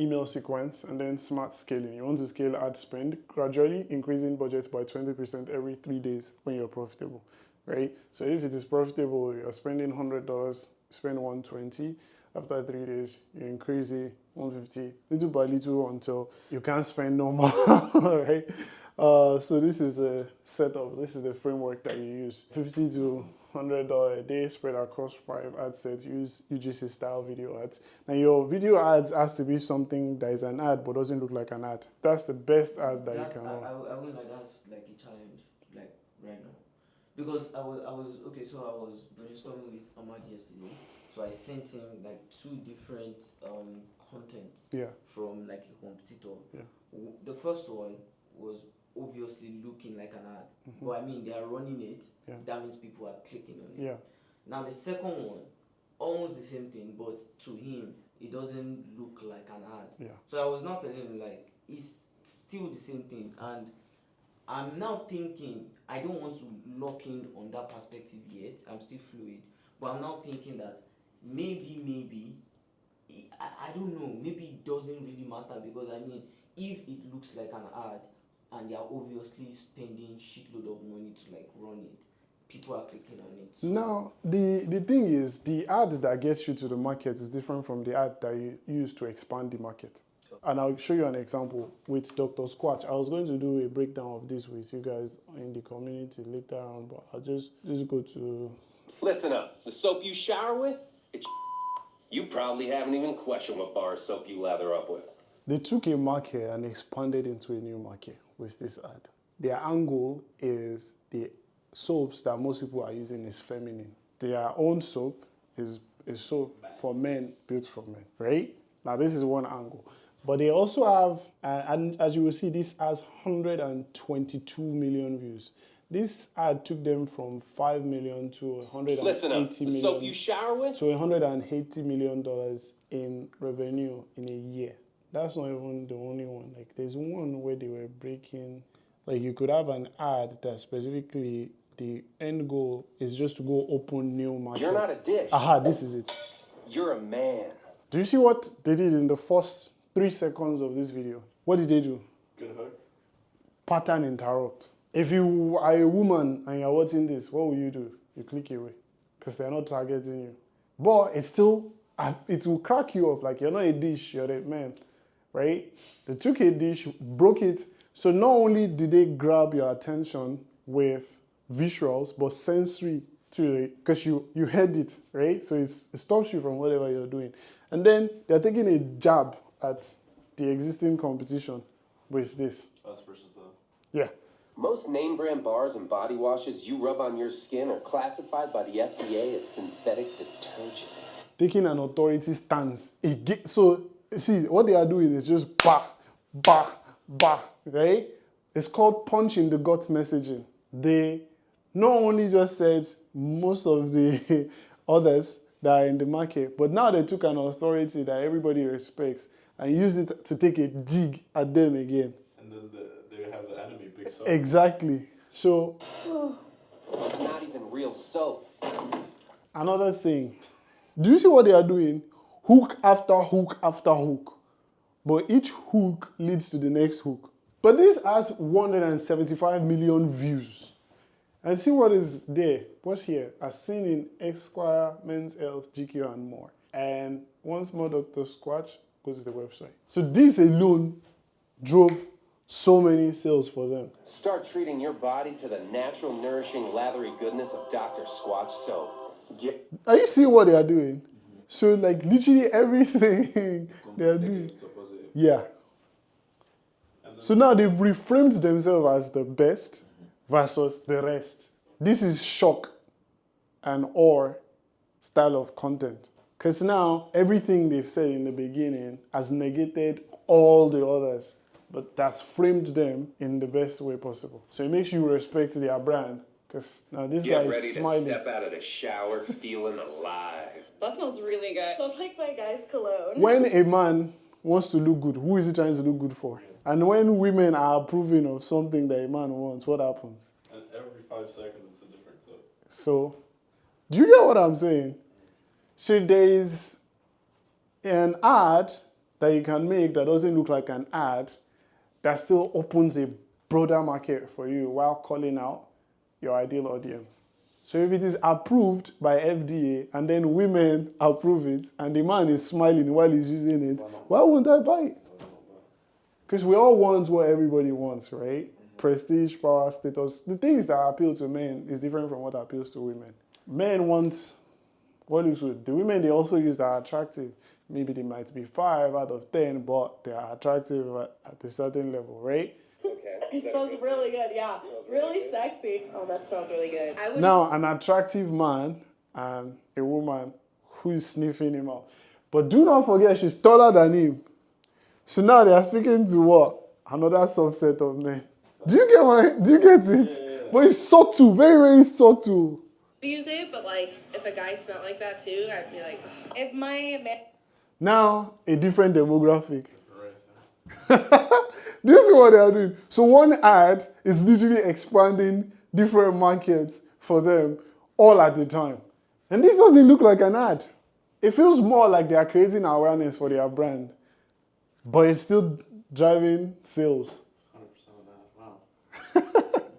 email sequence, and then smart scaling. You want to scale ad spend, gradually increasing budgets by 20% every 3 days when you're profitable, right? So if it is profitable, you're spending $100, spend 120. After 3 days, you increase it 150, little by little until you can't spend no more, right? So this is a setup. This is the framework that you use. $50 to $100 a day spread across 5 ad sets. Use UGC style video ads. Now your video ads has to be something that is an ad but doesn't look like an ad. That's the best ad that you can run. I won't like that's like a challenge, like right now, because I was okay. So I was brainstorming with Ahmad yesterday. So I sent him like 2 different contents from like a competitor. Yeah. The first one was obviously looking like an ad, but I mean they are running it. Yeah. That means people are clicking on it. Yeah. Now the second one, almost the same thing, but to him it doesn't look like an ad. Yeah. So I was not telling him like it's still the same thing, and I'm now thinking I don't want to lock in on that perspective yet. I'm still fluid, but I'm now thinking that maybe I don't know, maybe it doesn't really matter, because I mean if it looks like an ad and they're obviously spending shitload of money to like run it, people are clicking on it. So now the thing is, the ad that gets you to the market is different from the ad that you use to expand the market. And I'll show you an example with Dr. Squatch. I was going to do a breakdown of this with you guys in the community later on, but I'll just go to... Listen up. The soap you shower with, it's you probably haven't even questioned what bar of soap you lather up with. They took a market and expanded into a new market with this ad. Their angle is the soaps that most people are using is feminine. Their own soap is a soap for men, built for men, right? Now this is one angle. But they also have, and as you will see, this has 122 million views. This ad took them from 5 million to 180 Listen up. The million soap you shower with? to $180 million in revenue in a year. That's not even the only one. Like there's one where they were breaking, like you could have an ad that specifically the end goal is just to go open new markets. You're not a dish. Aha, this is it. You're a man. Do you see what they did in the first 3 seconds of this video? What did they do? Good hook. Pattern interrupt. If you are a woman and you're watching this, what will you do? You click away because they're not targeting you. But it's still, it will crack you up. Like you're not a dish, you're a man, right? They took a dish, broke it. So not only did they grab your attention with visuals, but sensory too, because you heard it, right? So it stops you from whatever you're doing. And then they're taking a jab at the existing competition with this. Us versus them. Yeah. Most name brand bars and body washes you rub on your skin are classified by the FDA as synthetic detergent. Taking an authority stance. So, see, what they are doing is just bah, right? It's called punch in the gut messaging. They not only just said most of the others that are in the market, but now they took an authority that everybody respects and used it to take a dig at them again. And then they have the enemy, Big Soap. Exactly. So, It's not even real soap. another thing. Do you see what they are doing? Hook after hook after hook. But each hook leads to the next hook. But this has 175 million views. And see what is there. What's here? As seen in Esquire, Men's Health, GQ, and more. And once more, Dr. Squatch, go to the website. So this alone drove so many sales for them. Start treating your body to the natural, nourishing, lathery goodness of Dr. Squatch soap. Are you seeing what they are doing? So like literally everything they are doing. Negative to positive. Yeah. So now they've reframed themselves as the best versus the rest. This is shock and awe style of content. Because now everything they've said in the beginning has negated all the others, but that's framed them in the best way possible. So it makes you respect their brand. Because now this guy is smiling. Get ready to step out of the shower feeling alive. That smells really good. Smells like my guy's cologne. When a man wants to look good, who is he trying to look good for? And when women are approving of something that a man wants, what happens? And every 5 seconds it's a different clip. So, do you get what I'm saying? So there is an ad that you can make that doesn't look like an ad that still opens a broader market for you while calling out your ideal audience. So if it is approved by FDA and then women approve it and the man is smiling while he's using it, why wouldn't I buy it? Because we all want what everybody wants, right? Prestige, power, status. The things that appeal to men is different from what appeals to women. Men want what looks good. The women, they also use that attractive. Maybe they might be 5 out of 10, but they are attractive at a certain level, right? Okay. It smells really good, yeah. Really sexy. Oh, that smells really good. Now, an attractive man and a woman who is sniffing him out. But do not forget, she's taller than him. So now they are speaking to what? Another subset of men. Do you get it? Yeah. But it's subtle, very, very subtle. Use it, but like, if a guy smelled like that too, I'd be like, ugh. If my man... Now, a different demographic. Do you see what they are doing? So one ad is literally expanding different markets for them all at a time. And this doesn't look like an ad. It feels more like they are creating awareness for their brand, but it's still driving sales. 100% of that. Wow.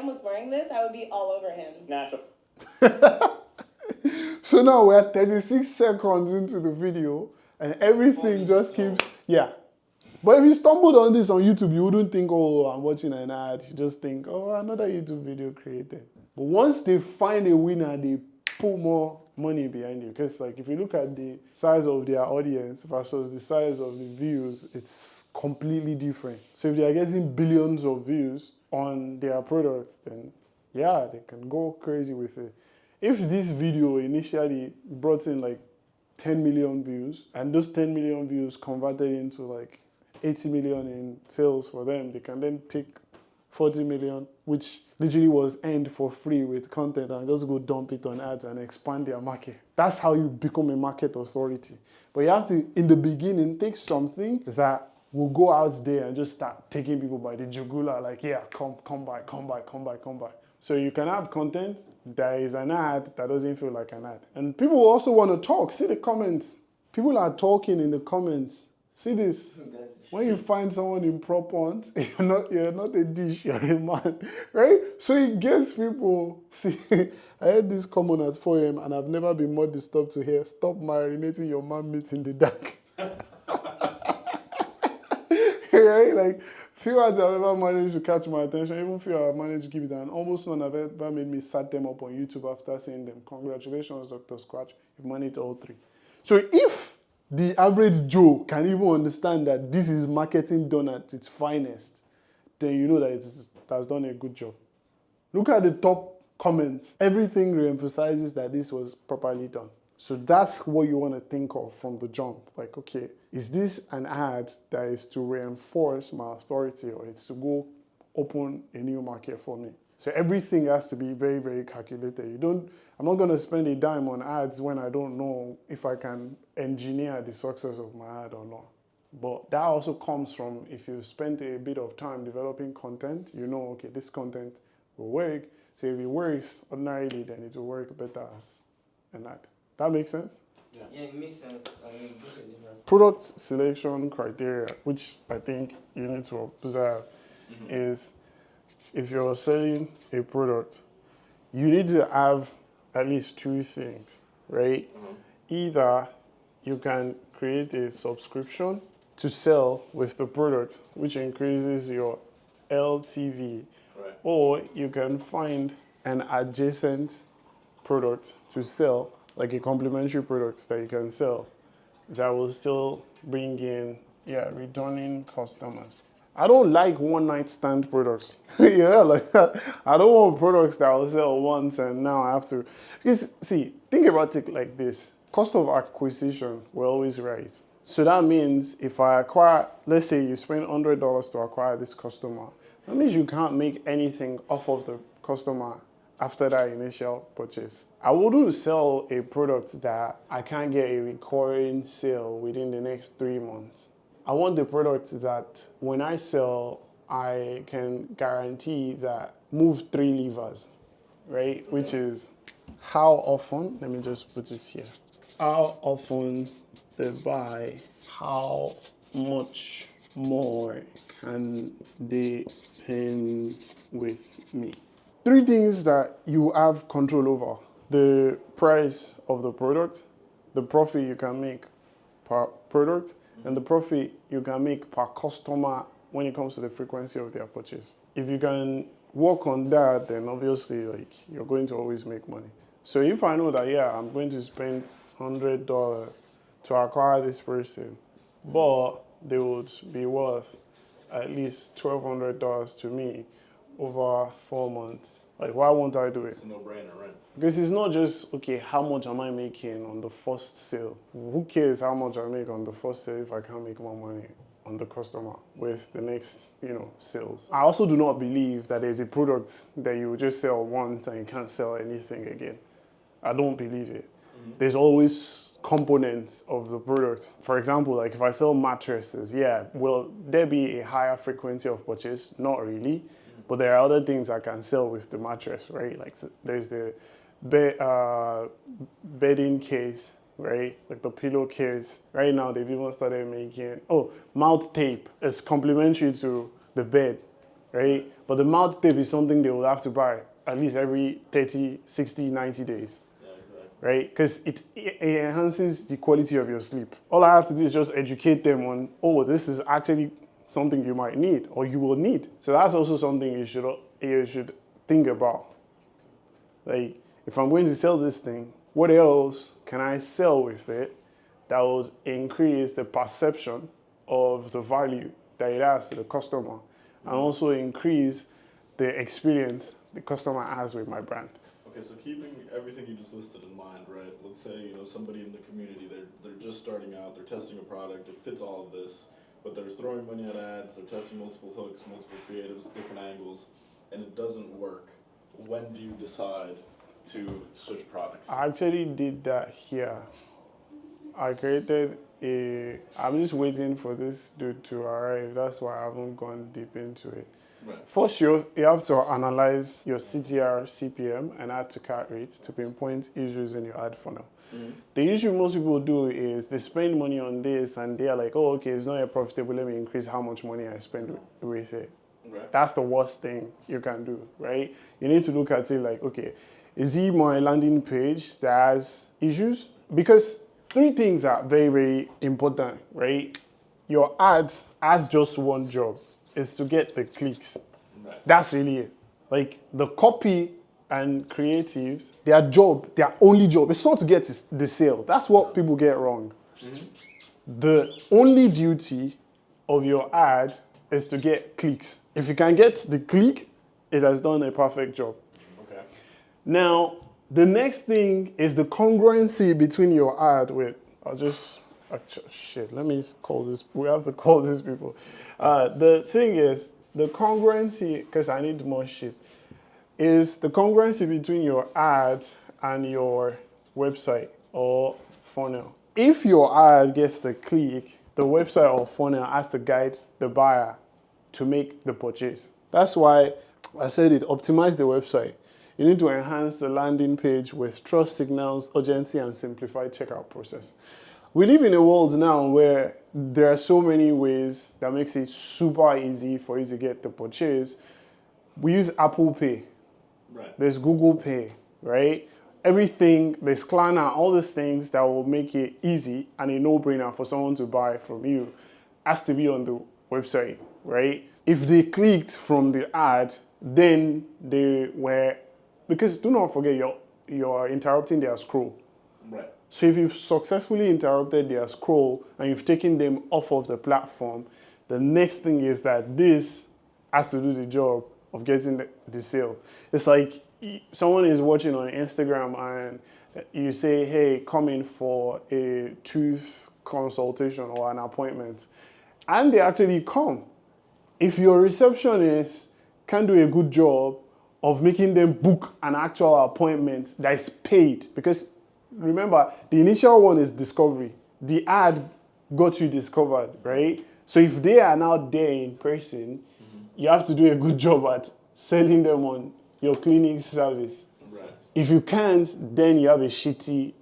man was wearing this, I would be all over him. Natural. So now we're 36 seconds into the video and everything just keeps, yeah. But if you stumbled on this on YouTube, you wouldn't think, oh, I'm watching an ad. You just think, oh, another YouTube video created. But once they find a winner, they put more money behind you. Because like if you look at the size of their audience versus the size of the views, it's completely different. So if they are getting billions of views on their products, then yeah, they can go crazy with it. If this video initially brought in like 10 million views and those 10 million views converted into like 80 million in sales for them, they can then take 40 million, which literally was earned for free with content, and just go dump it on ads and expand their market. That's how you become a market authority. But you have to, in the beginning, take something that will go out there and just start taking people by the jugular, like, yeah, come by. So you can have content that is an ad that doesn't feel like an ad. And people also want to talk. See the comments. People are talking in the comments. See this? When you find someone in prop hunt, you're not a dish, you're a man, right? So it gets people. See, I had this comment at 4 a.m. and I've never been more disturbed to hear, stop marinating your man meat in the dark. Right? Like, few ads have ever managed to catch my attention, even few have managed to keep it, and almost none have ever made me sat them up on YouTube after seeing them. Congratulations, Dr. Squatch, you've managed all 3. So if the average Joe can even understand that this is marketing done at its finest, then you know that it has done a good job. Look at the top comments. Everything re-emphasizes that this was properly done. So that's what you want to think of from the jump. Like, okay, is this an ad that is to reinforce my authority, or it's to go open a new market for me? So everything has to be very, very calculated. I'm not going to spend a dime on ads when I don't know if I can engineer the success of my ad or not. But that also comes from, if you spent a bit of time developing content, you know, okay, this content will work. So if it works ordinarily, then it will work better as an ad. That makes sense? Yeah, it makes sense. I mean, product selection criteria, which I think you need to observe, is if you're selling a product, you need to have at least 2 things, right? Either you can create a subscription to sell with the product, which increases your LTV. Right. Or you can find an adjacent product to sell, like a complementary product that you can sell that will still bring in, returning customers. I don't like one night stand products. Like that. I don't want products that will sell once and now I have to. Because, see, think about it like this. Cost of acquisition, we're always right. So that means if I acquire, let's say you spend $100 to acquire this customer, that means you can't make anything off of the customer after that initial purchase. I wouldn't sell a product that I can't get a recurring sale within the next 3 months. I want the product that when I sell, I can guarantee that move 3 levers, right? Which is how often, let me just put it here. How often they buy, how much more can they spend with me? 3 things that you have control over: the price of the product, the profit you can make per product, and the profit you can make per customer when it comes to the frequency of their purchase. If you can work on that, then obviously like you're going to always make money. So if I know that, I'm going to spend $100 to acquire this person, but they would be worth at least $1,200 to me over 4 months. Like, why won't I do it? It's a no-brainer, right? Because it's not just, okay, how much am I making on the first sale? Who cares how much I make on the first sale if I can't make more money on the customer with the next, sales? I also do not believe that there's a product that you just sell once and you can't sell anything again. I don't believe it. Mm-hmm. There's always components of the product. For example, like if I sell mattresses, will there be a higher frequency of purchase? Not really. But there are other things I can sell with the mattress, right? Like there's the bedding case, right? Like the pillowcase. Right now they've even started making, mouth tape. It's complementary to the bed, right? But the mouth tape is something they will have to buy at least every 30, 60, 90 days. Right? Because it enhances the quality of your sleep. All I have to do is just educate them on, this is actually something you might need or you will need. So that's also something you should think about. Like, if I'm going to sell this thing, what else can I sell with it that will increase the perception of the value that it has to the customer and also increase the experience the customer has with my brand? Okay, so keeping everything you just listed in mind, right? Let's say, somebody in the community, they're just starting out, they're testing a product, it fits all of this, but they're throwing money at ads, they're testing multiple hooks, multiple creatives, different angles, and it doesn't work. When do you decide to switch products? I actually did that here. I'm just waiting for this dude to arrive. That's why I haven't gone deep into it. Right. First, you have to analyze your CTR, CPM, and add to cart rate to pinpoint issues in your ad funnel. Mm-hmm. The issue most people do is they spend money on this and they're like, it's not yet profitable, let me increase how much money I spend with it. Right. That's the worst thing you can do, right? You need to look at it like, is it my landing page that has issues? Because 3 things are very, very important, right? Your ads has just one job. Is to get the clicks. Right. That's really it. Like the copy and creatives, their only job is not to get the sale. That's what people get wrong. Mm-hmm. The only duty of your ad is to get clicks. If you can get the click, it has done a perfect job. Okay. Now, the next thing is the congruency between your ad with, let me call this. We have to call these people. The thing is, the congruency, because I need more shit, is the congruency between your ad and your website or funnel. If your ad gets the click, the website or funnel has to guide the buyer to make the purchase. That's why I said it, optimize the website. You need to enhance the landing page with trust signals, urgency, and simplified checkout process. We live in a world now where there are so many ways that makes it super easy for you to get the purchase. We use Apple Pay. Right. There's Google Pay, right? Everything, there's Klarna, all these things that will make it easy and a no-brainer for someone to buy from you. has to be on the website, right? If they clicked from the ad, then they were, because do not forget you're interrupting their scroll. Right. So if you've successfully interrupted their scroll and you've taken them off of the platform, the next thing is that this has to do the job of getting the sale. It's like someone is watching on Instagram and you say, hey, come in for a tooth consultation or an appointment. And they actually come. If your receptionist can do a good job of making them book an actual appointment that is paid, because remember, the initial one is discovery. The ad got you discovered, right? So if they are now there in person, you have to do a good job at selling them on your clinic service. Right. If you can't, then you have a shitty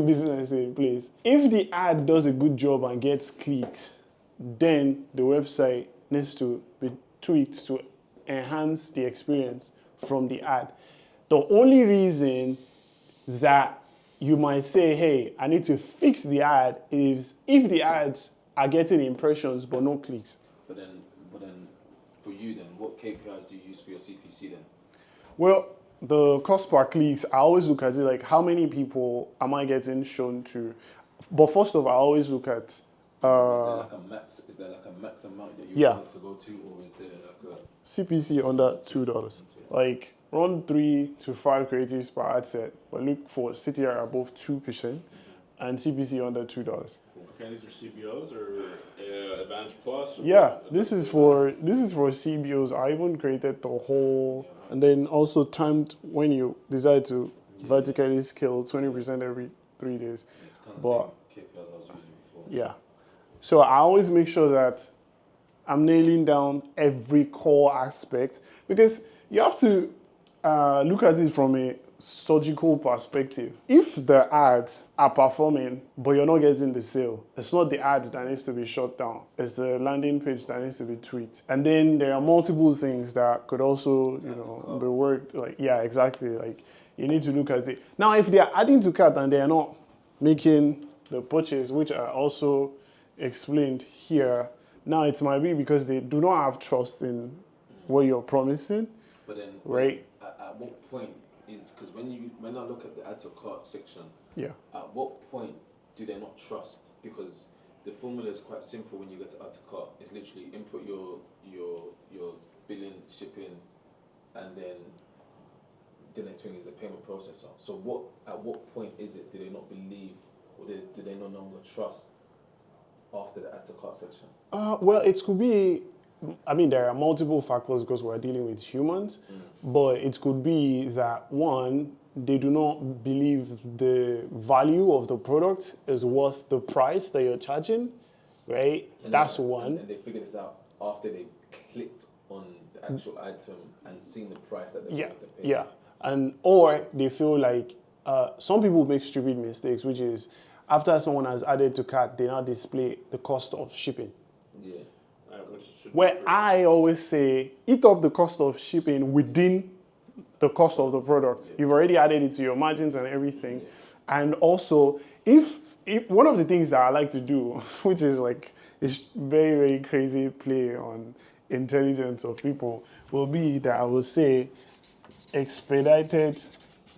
business in place. If the ad does a good job and gets clicks, then the website needs to be tweaked to enhance the experience from the ad. The only reason that you might say, hey, I need to fix the ad is if the ads are getting impressions but no clicks. But then for you then, what KPIs do you use for your CPC then? Well, the cost per clicks, I always look at it like how many people am I getting shown to. But first of all, I always look at Is there like a max amount that you want to go to, or is there like a CPC under $2? Like run 3 to 5 creatives per ad set, but look for CTR above 2% and CPC under $2. Okay, these are CBOs or Advantage Plus? Or Yeah, this is for CBOs. I even created the whole, and then also timed when you decide to vertically scale 20% every 3 days. it's kind of But same KPIs I was using before? yeah, so I always make sure that I'm nailing down every core aspect, because you have to look at it from a surgical perspective. If the ads are performing but you're not getting the sale, it's not the ad that needs to be shut down, it's the landing page that needs to be tweaked. And then there are multiple things that could also be worked, like exactly, like you need to look at it. Now if they are adding to cart and they are not making the purchase, which I also explained here, now it might be because they do not have trust in what you're promising. But then, right? At what point is, because when I look at the add to cart section, Yeah. at what point do they not trust? Because the formula is quite simple when you get to add to cart. It's literally input your billing, shipping, and then the next thing is the payment processor. So at what point is it do they not believe, or do they no longer trust after the add to cart section? Well, it could be, I mean, there are multiple factors because we're dealing with humans, but it could be that one, they do not believe the value of the product is worth the price that you're charging, right? That's one. And they figure this out after they clicked on the actual item and seen the price that they're going to pay. Yeah, and or they feel like some people make stupid mistakes, which is after someone has added to cart, they now display the cost of shipping. Yeah. Where I always say, eat up the cost of shipping within the cost of the product. You've already added it to your margins and everything. And also, if one of the things that I like to do, which is like a very, very crazy play on intelligence of people, will be that I will say expedited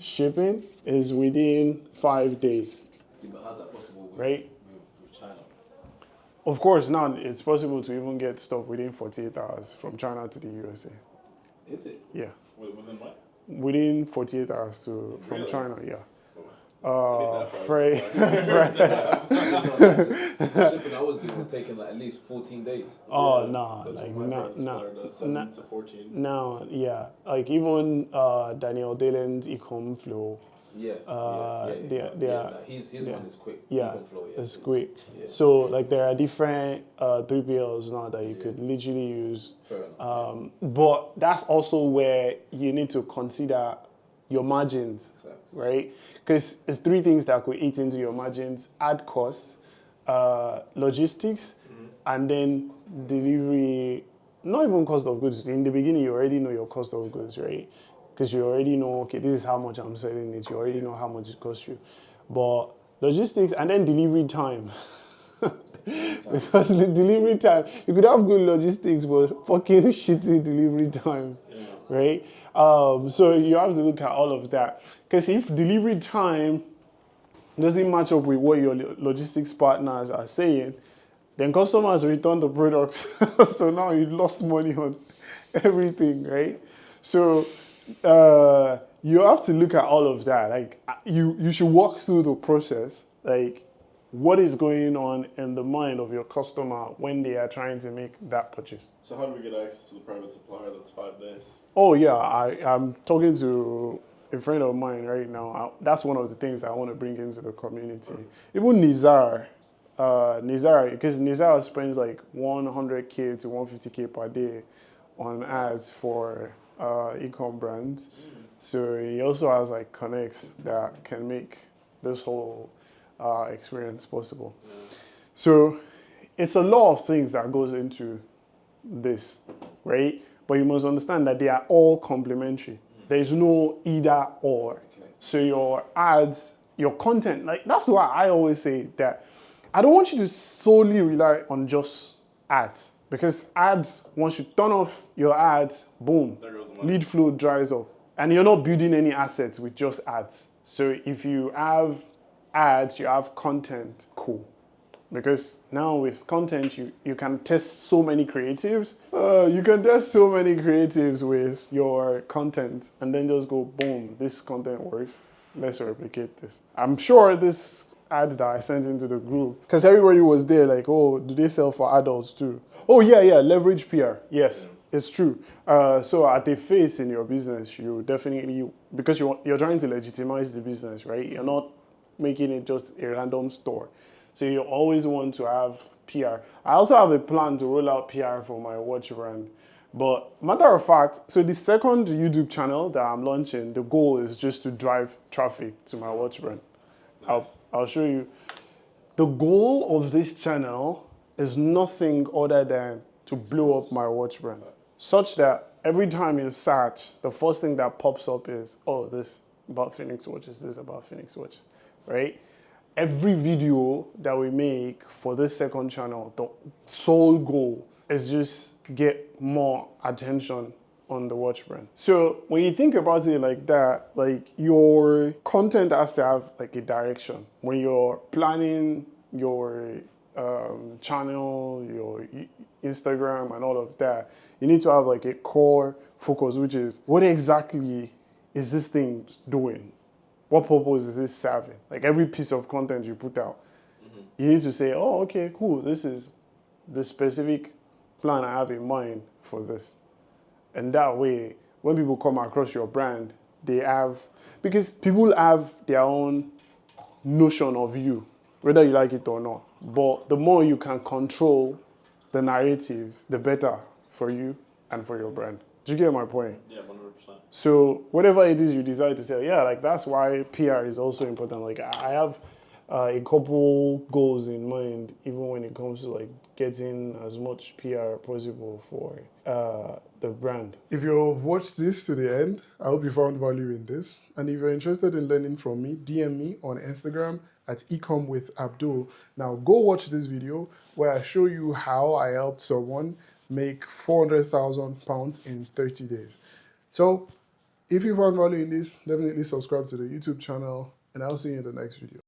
shipping is within 5 days. Yeah, but how's that possible with China? Of course, now it's possible to even get stuff within 48 hours from China to the USA. Is it? Yeah. Within what? Within 48 hours from Really? China, yeah. Shipping I was doing was taking like at least 14 days. Oh, Yeah, no, that's like what my no, parents were, 7 to 14. no, yeah. Like even Daniel Dalen's e-com flow, Yeah. His one is quick. yeah, Econ Flow, it's quick. Yeah. So like there are different 3PLs now that you could literally use. Fair enough. But that's also where you need to consider your margins, Facts. right? Because it's 3 things that could eat into your margins: ad costs, logistics, and then delivery. Not even cost of goods. In the beginning, you already know your cost of goods, right? Because you already know, okay, this is how much I'm selling it. You already know how much it costs you. But logistics and then delivery time. Because the delivery time, you could have good logistics, but fucking shitty delivery time, right? So you have to look at all of that. Because if delivery time doesn't match up with what your logistics partners are saying, then customers return the products. So now you lost money on everything, right? So you have to look at all of that. Like you should walk through the process, like what is going on in the mind of your customer when they are trying to make that purchase. So how do we get access to the private supplier that's 5 days? Oh yeah, I'm talking to a friend of mine right now. That's one of the things I want to bring into the community. Even Nizar, because Nizar spends like 100K to 150K per day on ads for e-com brands. So he also has like connects that can make this whole experience possible. So it's a lot of things that goes into this, right? But you must understand that they are all complementary. There is no either or. So your ads, your content, like that's why I always say that I don't want you to solely rely on just ads. Because ads, once you turn off your ads, boom, lead flow dries up. And you're not building any assets with just ads. So if you have ads, you have content, cool. Because now with content, you can test so many creatives. You can test so many creatives with your content and then just go, boom, this content works. Let's replicate this. I'm sure this ad that I sent into the group, because everybody was there like, oh, do they sell for adults too? Oh yeah, leverage PR. Yes, it's true. So at a phase in your business, you definitely, because you're trying to legitimize the business, right? You're not making it just a random store. So you always want to have PR. I also have a plan to roll out PR for my watch brand. But matter of fact, so the second YouTube channel that I'm launching, the goal is just to drive traffic to my watch brand. Nice. I'll show you. The goal of this channel is nothing other than to blow up my watch brand. Such that every time you search, the first thing that pops up is, oh, this about Phoenix watches, this about Phoenix watches, right? Every video that we make for this second channel, the sole goal is just get more attention on the watch brand. So when you think about it like that, like your content has to have like a direction. When you're planning your channel, your Instagram and all of that, you need to have like a core focus, which is what exactly is this thing doing? What purpose is this serving? Like every piece of content you put out, you need to say, oh, okay, cool. This is the specific plan I have in mind for this. And that way, when people come across your brand, they have, because people have their own notion of you, whether you like it or not. But the more you can control the narrative, the better for you and for your brand. Do you get my point? Yeah, 100%. So whatever it is you decide to say, yeah, like that's why PR is also important. Like I have a couple goals in mind, even when it comes to like getting as much PR possible for the brand. If you've watched this to the end, I hope you found value in this. And if you're interested in learning from me, DM me on Instagram at ecomwithabdul. Now go watch this video where I show you how I helped someone make £400,000 in 30 days. So if you found value in this, definitely subscribe to the YouTube channel and I'll see you in the next video.